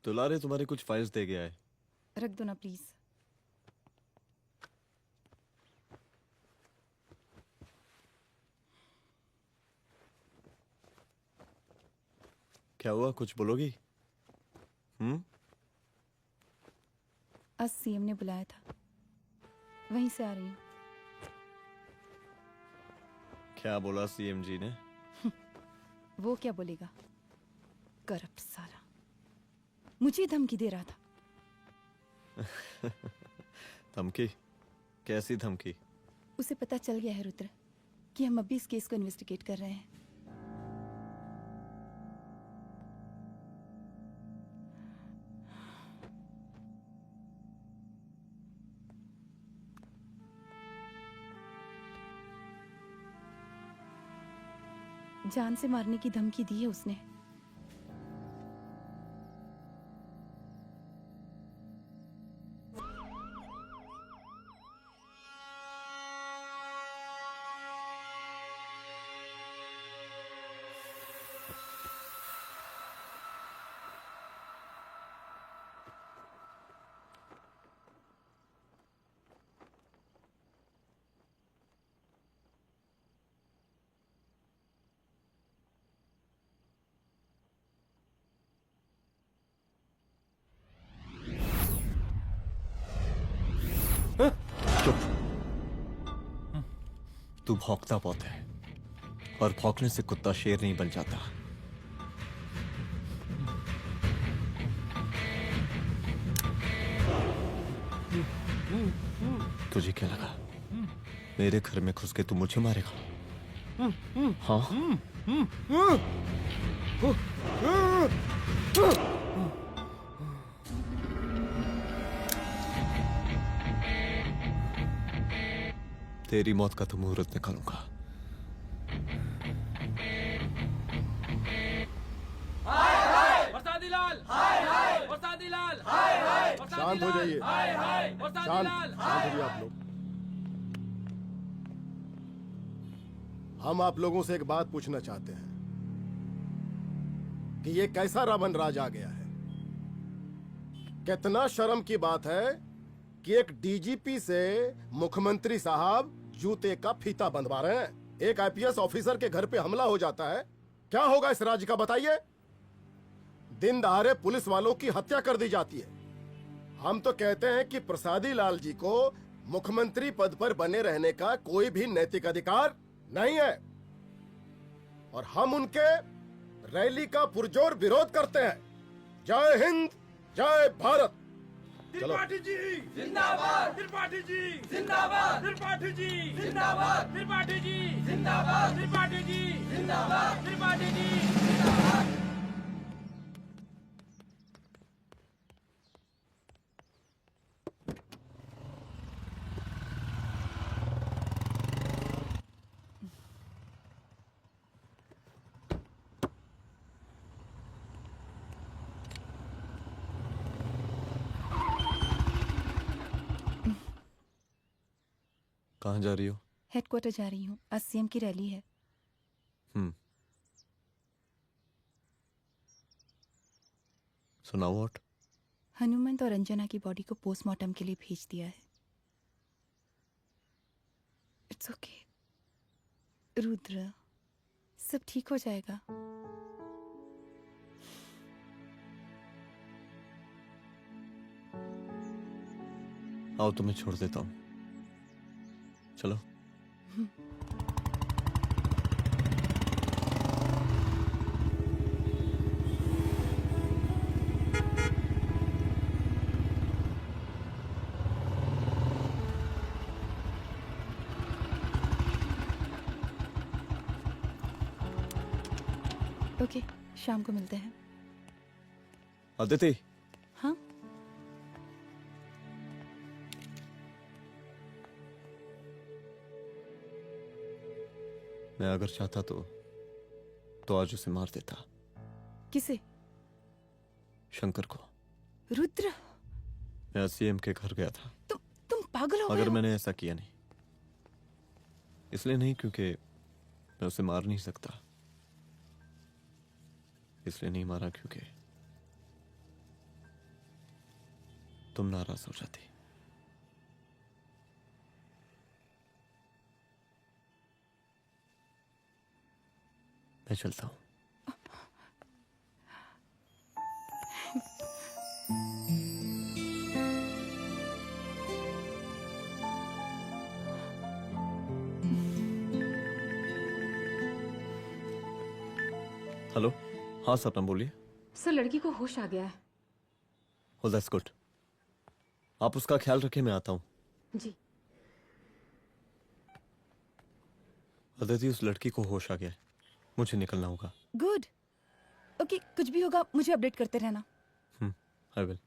दुलारे तुम्हारे कुछ फाइल्स दे गया है। रख दो ना प्लीज। क्या हुआ, कुछ बोलोगी? आज सीएम ने बुलाया था, वहीं से आ रही हूँ। क्या बोला सीएम जी ने? वो क्या बोलेगा, करप्ट साला। मुझे धमकी दे रहा था। धमकी? कैसी धमकी? उसे पता चल गया है रुद्र कि हम अभी इस केस को इन्वेस्टिगेट कर रहे हैं। जान से मारने की धमकी दी है उसने। चुप। तू भौंकता बहुत है, और भौंकने से कुत्ता शेर नहीं बन जाता। तुझे क्या लगा मेरे घर में घुस के तू मुझे मारेगा? हाँ? तेरी मौत का तो मुहूर्त निकालूंगा। शांत हो जाइए। शांत हो जाइए आप लोग। हम आप लोगों से एक बात पूछना चाहते हैं कि ये कैसा रावण राज आ गया है। कितना शर्म की बात है कि एक डीजीपी से मुख्यमंत्री साहब जूते का फीता बंधवा रहे हैं। एक आईपीएस ऑफिसर के घर पे हमला हो जाता है, क्या होगा इस राज्य का बताइए? दिन दहाड़े पुलिस वालों की हत्या कर दी जाती है। हम तो कहते हैं कि प्रसादी लाल जी को मुख्यमंत्री पद पर बने रहने का कोई भी नैतिक अधिकार नहीं है, और हम उनके रैली का पुरजोर विरोध करते हैं। जय हिंद, जय भारत। चलो। त्रिपाठी जी जिंदाबाद, त्रिपाठी जी जिंदाबाद, त्रिपाठी जी जिंदाबाद, त्रिपाठी जी जिंदाबाद, त्रिपाठी जी जिंदाबाद, त्रिपाठी जी जिंदाबाद। कहाँ जा रही हो? हेडक्वार्टर जा रही हूँ, आज सीएम की रैली है। सुनाओ व्हाट? हनुमंत और अंजना की बॉडी को पोस्टमार्टम के लिए भेज दिया है। इट्स ओके रुद्र, सब ठीक हो जाएगा। आओ तुम्हें छोड़ देता हूँ, चलो। ओके, शाम को मिलते हैं। अदिति। हाँ? मैं अगर चाहता तो आज उसे मार देता। किसे? शंकर को। रुद्र, मैं सीएम के घर गया था। तुम पागल हो गए मगर हो? मैंने ऐसा किया नहीं, इसलिए नहीं क्योंकि मैं उसे मार नहीं सकता, इसलिए नहीं मारा क्योंकि तुम नाराज हो जाती। मैं चलता हूं। हेलो। हाँ सपना बोलिए। सर, लड़की को होश आ गया है। Oh, that's good. आप उसका ख्याल रखें, मैं आता हूँ। जी। अदिति, उस लड़की को होश आ गया है, मुझे निकलना होगा। गुड। ओके, कुछ भी होगा मुझे अपडेट करते रहना। I will.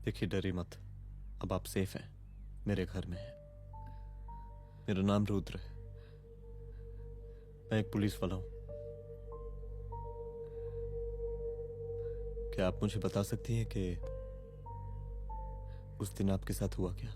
देखिए, डरिए मत, अब आप सेफ हैं, मेरे घर में हैं। मेरा नाम रुद्र है, मैं एक पुलिस वाला हूं। क्या आप मुझे बता सकती हैं कि उस दिन आपके साथ हुआ क्या?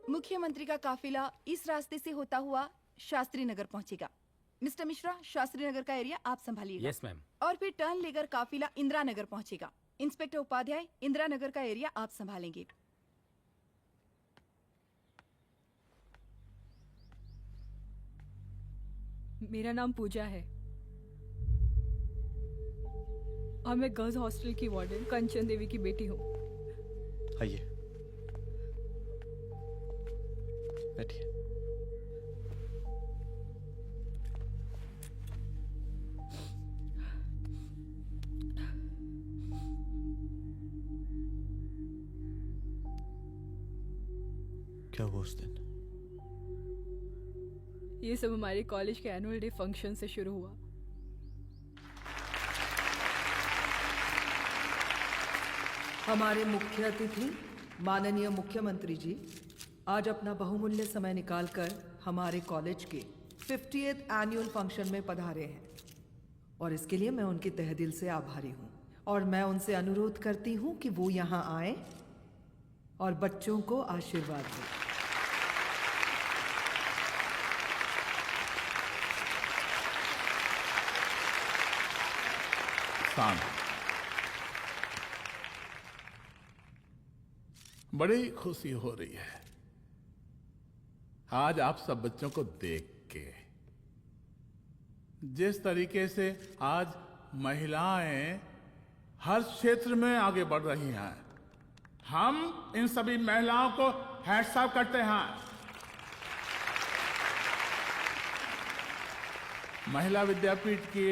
मुख्यमंत्री का काफिला इस रास्ते से होता हुआ शास्त्री नगर पहुंचेगा। मिस्टर मिश्रा, शास्त्री नगर का एरिया आप संभालिएगा। Yes ma'am. और फिर टर्न लेकर काफिला इंदिरा नगर पहुंचेगा। इंस्पेक्टर उपाध्याय, इंदिरा नगर का एरिया आप संभालेंगे। मेरा नाम पूजा है और मैं गर्ल्स हॉस्टल की वार्डन कंचन देवी की बेटी हूँ। आइए, बैठिए। क्या हुआ उस दिन? ये सब हमारे कॉलेज के एनुअल डे फंक्शन से शुरू हुआ। हमारे मुख्य अतिथि माननीय मुख्यमंत्री जी आज अपना बहुमूल्य समय निकालकर हमारे कॉलेज के 50th एनुअल फंक्शन में पधारे हैं और इसके लिए मैं उनके तहे दिल से आभारी हूँ और मैं उनसे अनुरोध करती हूँ कि वो यहाँ आए और बच्चों को आशीर्वाद दें। बड़ी खुशी हो रही है आज आप सब बच्चों को देख के। जिस तरीके से आज महिलाएं हर क्षेत्र में आगे बढ़ रही हैं, हम इन सभी महिलाओं को हैट्स ऑफ करते हैं। महिला विद्यापीठ के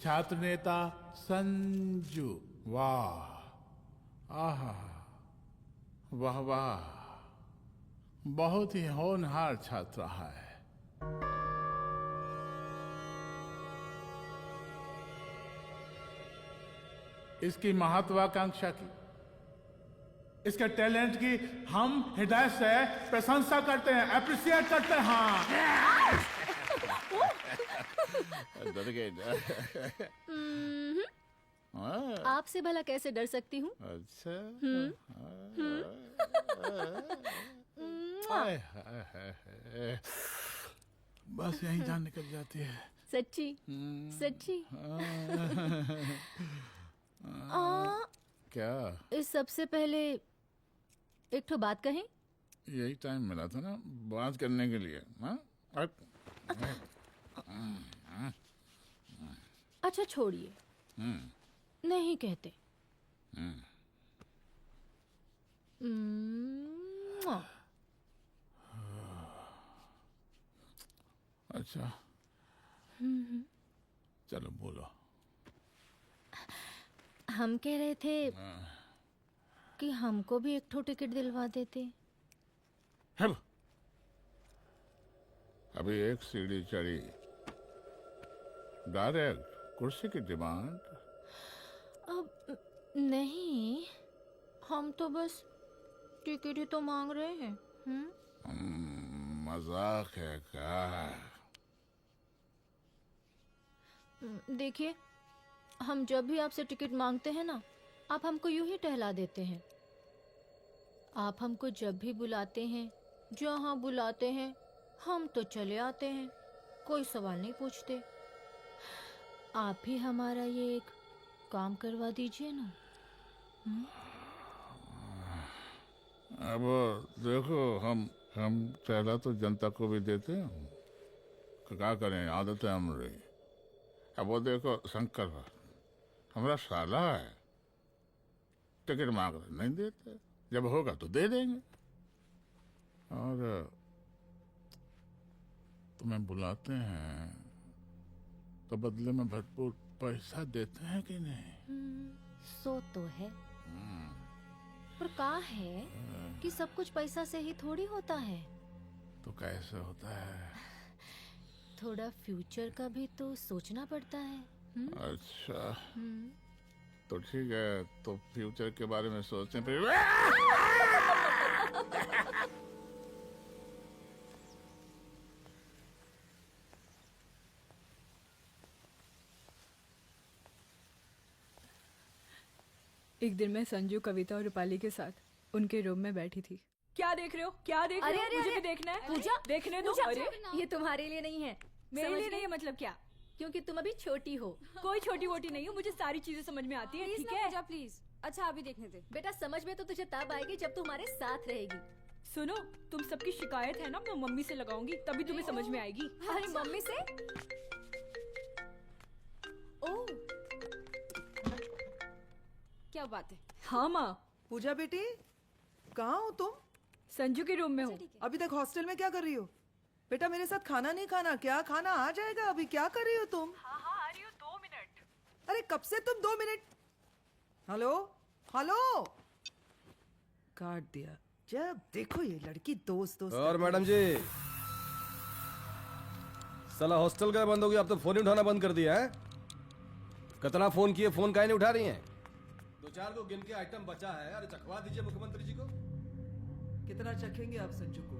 छात्र नेता संजू, वाह, आहा, वाह वाह, बहुत ही होनहार छात्र है। इसकी महत्वाकांक्षा की, इसके टैलेंट की हम हृदय से प्रशंसा करते हैं, अप्रिशिएट करते हैं। आपसे भला कैसे डर सकती हूँ? अच्छा। बस यही जान निकल जाती है। सच्ची सच्ची। क्या? इस सबसे पहले एक ठो बात कहें? यही टाइम मिला था ना बात करने के लिए। अच्छा छोड़िए, नहीं कहते। अच्छा चलो बोलो। हम कह रहे थे कि हमको भी एक ठो टिकट दिलवा देते। अभी एक सीढ़ी चढ़ी, डायरेक्ट कुर्सी की डिमांड। अब नहीं, हम तो बस टिकट ही तो मांग रहे हैं। मजाक है क्या? देखिए, हम जब भी आपसे टिकट मांगते हैं ना, आप हमको यूं ही टहला देते हैं। आप हमको जब भी बुलाते हैं, जहाँ बुलाते हैं, हम तो चले आते हैं, कोई सवाल नहीं पूछते। आप ही हमारा ये एक काम करवा दीजिए ना। अब देखो, हम टहला तो जनता को भी देते हैं, क्या करें, आदत है हमारी। अब वो देखो शंकर हमारा साला है, टिकट मांग रहे नहीं देते, जब होगा तो दे देंगे। और तुम्हें बुलाते हैं तो बदले में भरपूर पैसा देते हैं कि नहीं? सो तो है। पर कहा है कि सब कुछ पैसा से ही थोड़ी होता है। तो कैसे होता है? थोड़ा फ्यूचर का भी तो सोचना पड़ता है। अच्छा तो ठीक है, तो फ्यूचर के बारे में सोचने पे एक दिन मैं संजू, कविता और रूपाली के साथ उनके रूम में बैठी थी। क्या देख रहे हो? क्या देख रहे हो? मुझे भी देखना है। पूजा, देखने दो। पूजा, अरे ये तुम्हारे लिए नहीं है। मेरे समझ लिए गई? नहीं है मतलब क्या? क्योंकि तुम अभी छोटी हो। कोई छोटी वोटी नहीं हूँ, मुझे सारी चीजें समझ में आती है। ठीक है पूजा प्लीज। अच्छा अभी देखने दे। बेटा समझ में तो तुझे तब आएगी जब तू हमारे साथ रहेगी। सुनो, तुम सबकी शिकायत है ना, मैं मम्मी से लगाऊंगी, तभी तुम्हें समझ में आएगी। अरे मम्मी से? ओह क्या बात है? हाँ माँ। पूजा बेटी, कहाँ हो तुम? संजू के रूम में हूँ। अभी तक हॉस्टल में क्या कर रही हो? बेटा मेरे साथ खाना नहीं खाना क्या? खाना आ जाएगा, अभी क्या कर रही हो तुम? हाँ हाँ आ रही हूँ, 2 मिनट। अरे कब से तुम 2 मिनट? हेलो हेलो, काट दिया। जब देखो ये लड़की दोस्त दोस्त। और मैडम जी, साला हॉस्टल का बंद हो गया, आप तो फोन ही उठाना बंद कर दिया है। कितना फोन किए, फोन काहे नहीं उठा रही हैं? 2-4 को गिन के आइटम बचा है, अरे चखवा दीजिए मुख्यमंत्री जी को। कितना चखेंगे आप संजू को?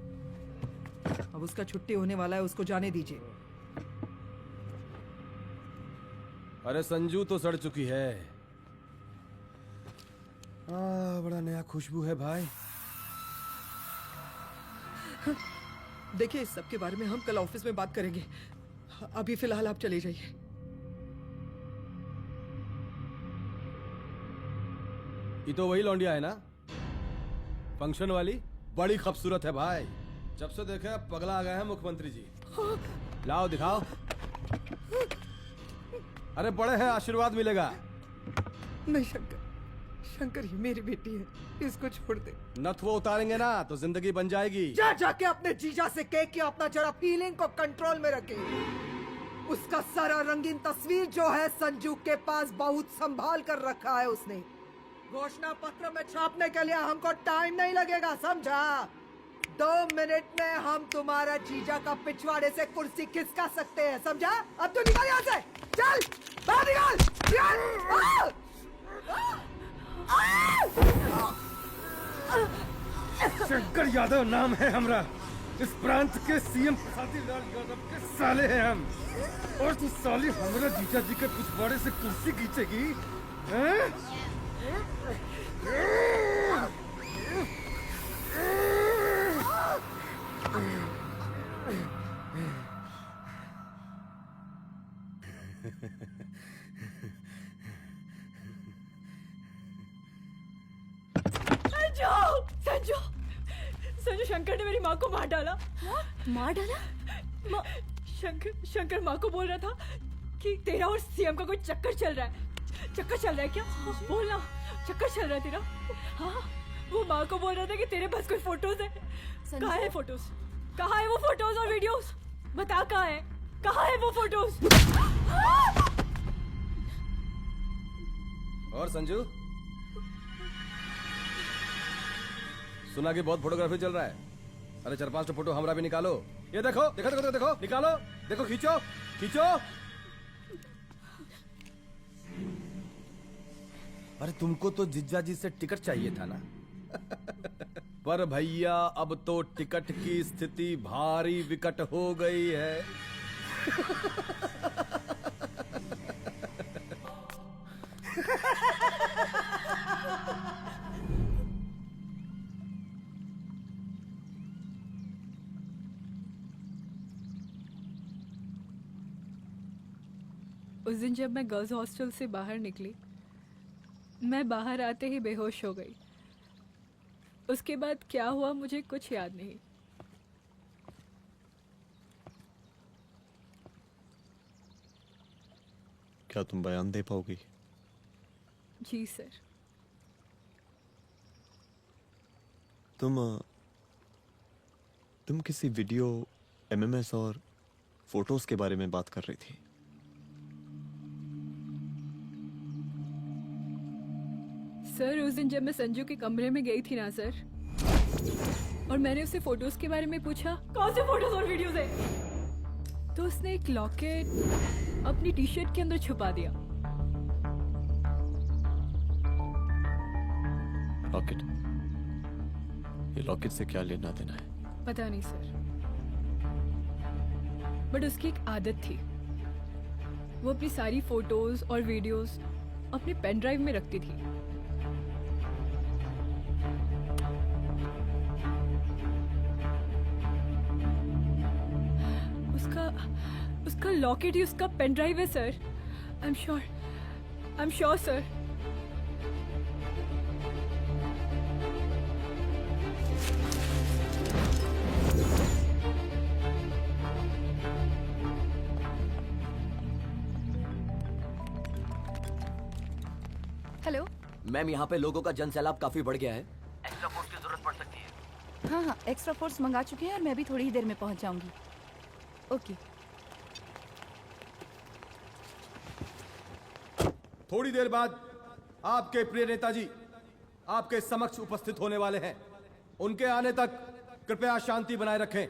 अब उसका छुट्टी होने वाला है, उसको जाने दीजिए। अरे संजू तो सड़ चुकी है। बड़ा नया खुशबू है भाई। देखिए इस सब के बारे में हम कल ऑफिस में बात करेंगे, अभी फिलहाल आप चले जाइए। ये तो वही लौंडिया है ना, फंक्शन वाली? बड़ी खूबसूरत है भाई, जब से देखे पगला आ गए हैं मुख्यमंत्री जी। लाओ दिखाओ। अरे बड़े हैं, आशीर्वाद मिलेगा। नहीं शंकर, शंकर ये मेरी बेटी है, इसको छोड़ दे। नथ वो उतारेंगे ना तो जिंदगी बन जाएगी। जा जाके अपने जीजा से कह के अपना जरा फीलिंग को कंट्रोल में रखे। उसका सारा रंगीन तस्वीर जो है संजू के पास बहुत संभाल कर रखा है उसने। घोषणा पत्र में छापने के लिए हमको टाइम नहीं लगेगा, समझा? 2 मिनट में हम तुम्हारा जीजा का पिछवाड़े से कुर्सी खिसका सकते हैं, समझा? अब तो निकल यहाँ से, चल बाहर निकल, निकल! शंकर यादव नाम है हमरा, इस प्रांत के सीएम शादीलाल यादव के साले हैं हम। और तू साली हमरा जीजा जी के पिछवाड़े से कुर्सी खींचेगी, हैं? संजू, संजू, संजू, शंकर ने मेरी माँ को मार डाला। मार डाला? शंकर माँ को बोल रहा था कि तेरा और सीएम का कोई चक्कर चल रहा है। चक्कर चल रहा है क्या? बोलना, चक्कर चल रहा है तेरा? हाँ, वो माँ को बोल रहा था कि तेरे पास कोई फोटोज है। कहाँ है फोटोज? कहाँ है वो फोटोज और वीडियोस? बता कहाँ है? कहाँ है वो फोटोज? और संजू, सुना कि बहुत फोटोग्राफी चल रहा है। अरे 4-5 फोटो हमरा भी निकालो। ये देखो देखो देखो देखो, निकालो, देखो, खींचो खींचो। अरे तुमको तो जिज्जा जी से टिकट चाहिए था ना। पर भैया अब तो टिकट की स्थिति भारी विकट हो गई है। उस दिन जब मैं गर्ल्स हॉस्टल से बाहर निकली, मैं बाहर आते ही बेहोश हो गई। उसके बाद क्या हुआ मुझे कुछ याद नहीं। क्या तुम बयान दे पाओगी? जी सर। तुम किसी वीडियो, एमएमएस और फोटोज के बारे में बात कर रही थी। सर उस दिन जब मैं संजू के कमरे में गई थी ना सर, और मैंने उससे फोटोज के बारे में पूछा कौन से फोटोज और वीडियोस है, तो उसने एक लॉकेट अपनी टी शर्ट के अंदर छुपा दिया। लॉकेट? ये लॉकेट से क्या लेना देना है? पता नहीं सर, बट उसकी एक आदत थी, वो अपनी सारी फोटोज और वीडियोस अपने पेन ड्राइव में रखती थी। उसका लॉकेट ही उसका पेन ड्राइव है sir. I am sure sir. Hello ma'am, यहाँ पे लोगों का जन सैलाब काफी बढ़ गया है। एक्स्ट्रा फोर्स की जरूरत पड़ सकती है। हाँ हाँ, एक्स्ट्रा फोर्स मंगा चुके हैं और मैं भी थोड़ी ही देर में पहुंच जाऊंगी। ओके। थोड़ी देर बाद आपके प्रिय नेताजी आपके समक्ष उपस्थित होने वाले हैं। उनके आने तक कृपया शांति बनाए रखें।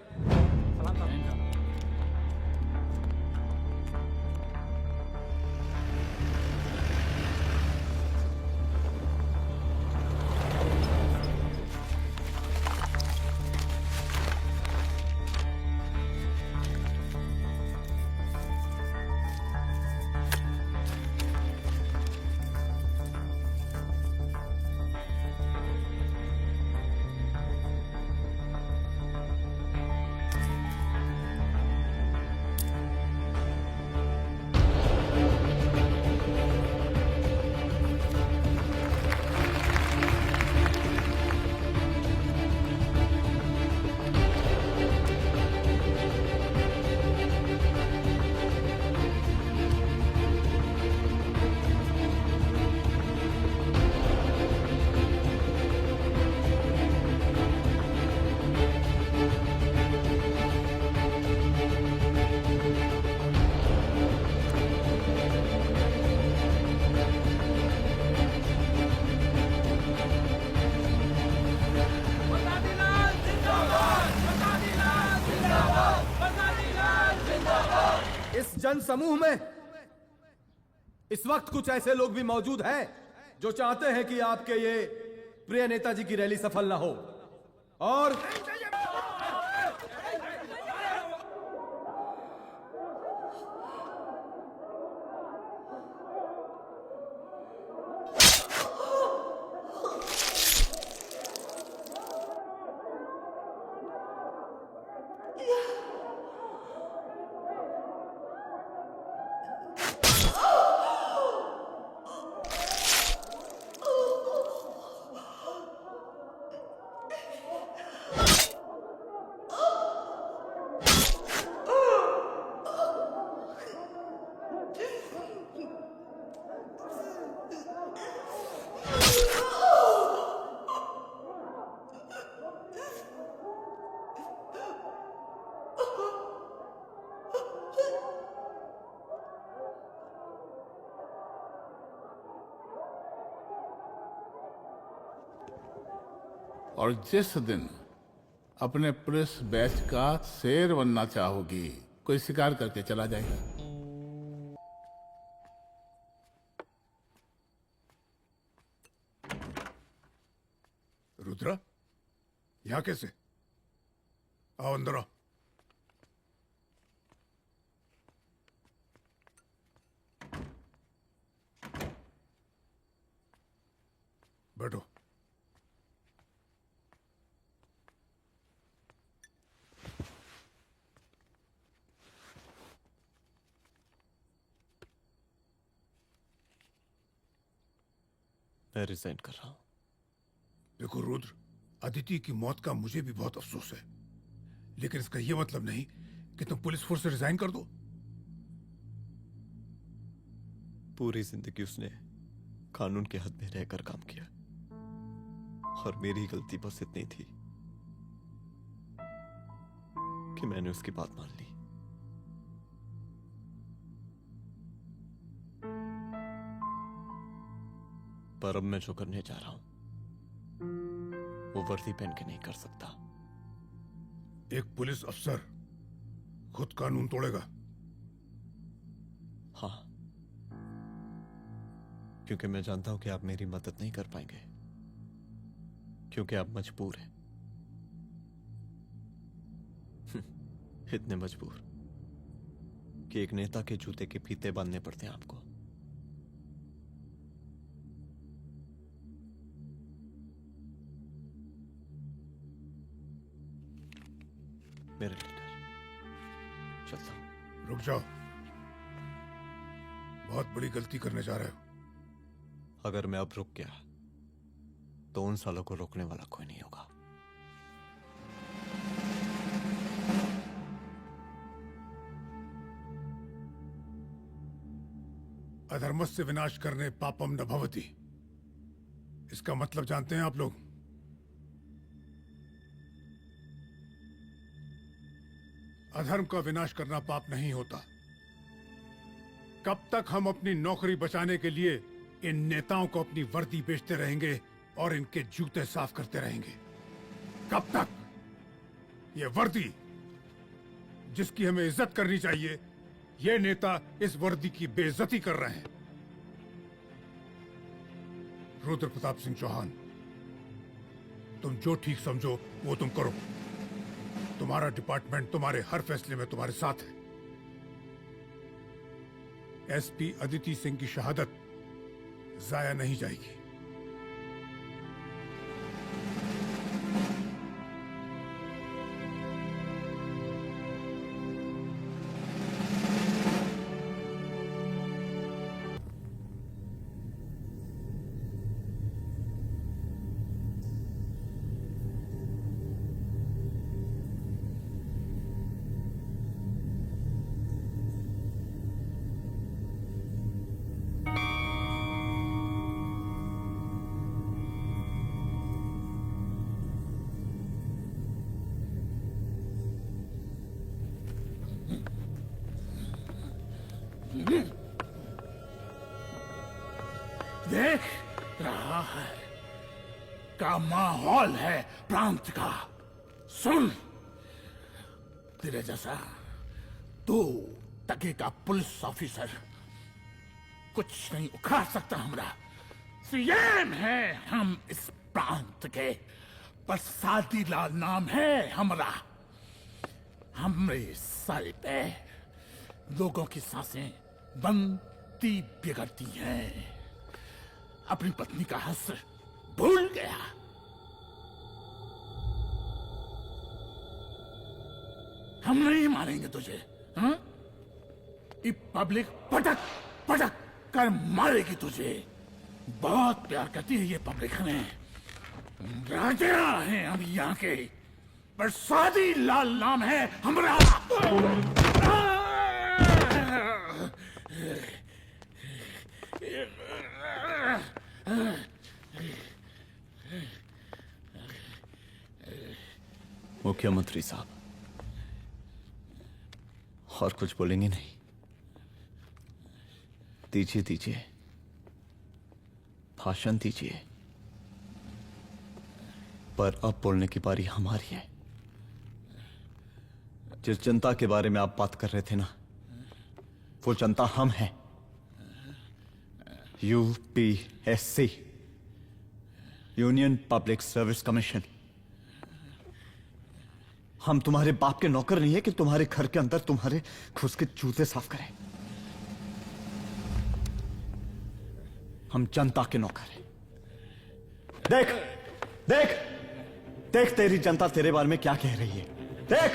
जन समूह में इस वक्त कुछ ऐसे लोग भी मौजूद हैं जो चाहते हैं कि आपके ये प्रिय नेताजी की रैली सफल ना हो और और जिस दिन अपने प्रेस बैच का शेर बनना चाहोगी, कोई शिकार करके चला जाएगा। रुद्रा, यहाँ कैसे? आओ अंदर आओ। बैठो। मैं रिजाइन कर रहा हूं। देखो रुद्र, अदिति की मौत का मुझे भी बहुत अफसोस है, लेकिन इसका यह मतलब नहीं कि तुम पुलिस फोर्स से रिजाइन कर दो। पूरी जिंदगी उसने कानून के हद में रहकर काम किया और मेरी गलती बस इतनी थी कि मैंने उसकी बात मान ली। पर अब मैं जो करने जा रहा हूं वो वर्दी पहन के नहीं कर सकता। एक पुलिस अफसर खुद कानून तोड़ेगा? हाँ, क्योंकि मैं जानता हूं कि आप मेरी मदद नहीं कर पाएंगे, क्योंकि आप मजबूर हैं। इतने मजबूर कि एक नेता के जूते के फीते बांधने पड़ते हैं आपको। मेरे लीडर, चलता हूं। रुक जाओ, बहुत बड़ी गलती करने जा रहे हो। अगर मैं अब रुक गया तो उन सालों को रोकने वाला कोई नहीं होगा। अधर्मस्य विनाश करने पापम न भवति, इसका मतलब जानते हैं आप लोग? अधर्म का विनाश करना पाप नहीं होता। कब तक हम अपनी नौकरी बचाने के लिए इन नेताओं को अपनी वर्दी बेचते रहेंगे और इनके जूते साफ करते रहेंगे? कब तक? ये वर्दी जिसकी हमें इज्जत करनी चाहिए, ये नेता इस वर्दी की बेइज्जती कर रहे हैं। रुद्र प्रताप सिंह चौहान, तुम जो ठीक समझो वो तुम करो। तुम्हारा डिपार्टमेंट तुम्हारे हर फैसले में तुम्हारे साथ है। एसपी अदिति सिंह की शहादत जाया नहीं जाएगी। देख रहा है का माहौल है प्रांत का। सुन, तेरे जैसा 2 टके का पुलिस ऑफिसर कुछ नहीं उखाड़ सकता। हमरा सीएम है हम इस प्रांत के, पर सादी लाल नाम है हमरा। हमरे सर पे लोगों की सांसें बनती बिगड़ती हैं। अपनी पत्नी का हश्र भूल गया। हम नहीं मारेंगे तुझे। हाँ? ये पब्लिक पटक पटक कर मारेगी तुझे। बहुत प्यार करती है ये पब्लिक हमें। राजा हैं हम यहाँ के, पर सादी लाल नाम है हमारा। मुख्यमंत्री साहब, और कुछ बोलेंगे नहीं? दीजिए दीजिए, भाषण दीजिए, पर अब बोलने की बारी हमारी है। जिस जनता के बारे में आप बात कर रहे थे ना, वो जनता हम हैं। UPSC, union public service commission. हम तुम्हारे बाप के नौकर नहीं है कि तुम्हारे घर के अंदर तुम्हारे खुद के जूते साफ करें। हम जनता के नौकर हैं। देख देख देख, तेरी जनता तेरे बारे में क्या कह रही है। देख,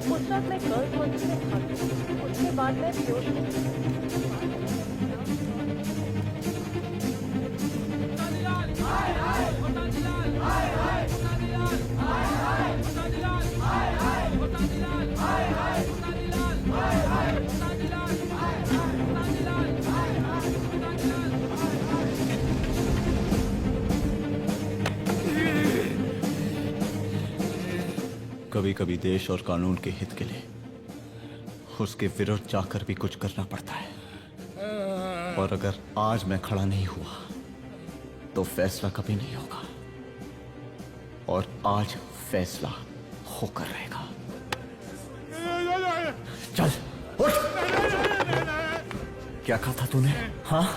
उस वक्त मैं गर्ल्स हॉस्टल में था, उसके बाद मैं बेहोश हो गई। कभी कभी देश और कानून के हित के लिए उसके विरुद्ध जाकर भी कुछ करना पड़ता है। और अगर आज मैं खड़ा नहीं हुआ तो फैसला कभी नहीं होगा, और आज फैसला होकर रहेगा। चल उठ। क्या कहा था तूने? हाँ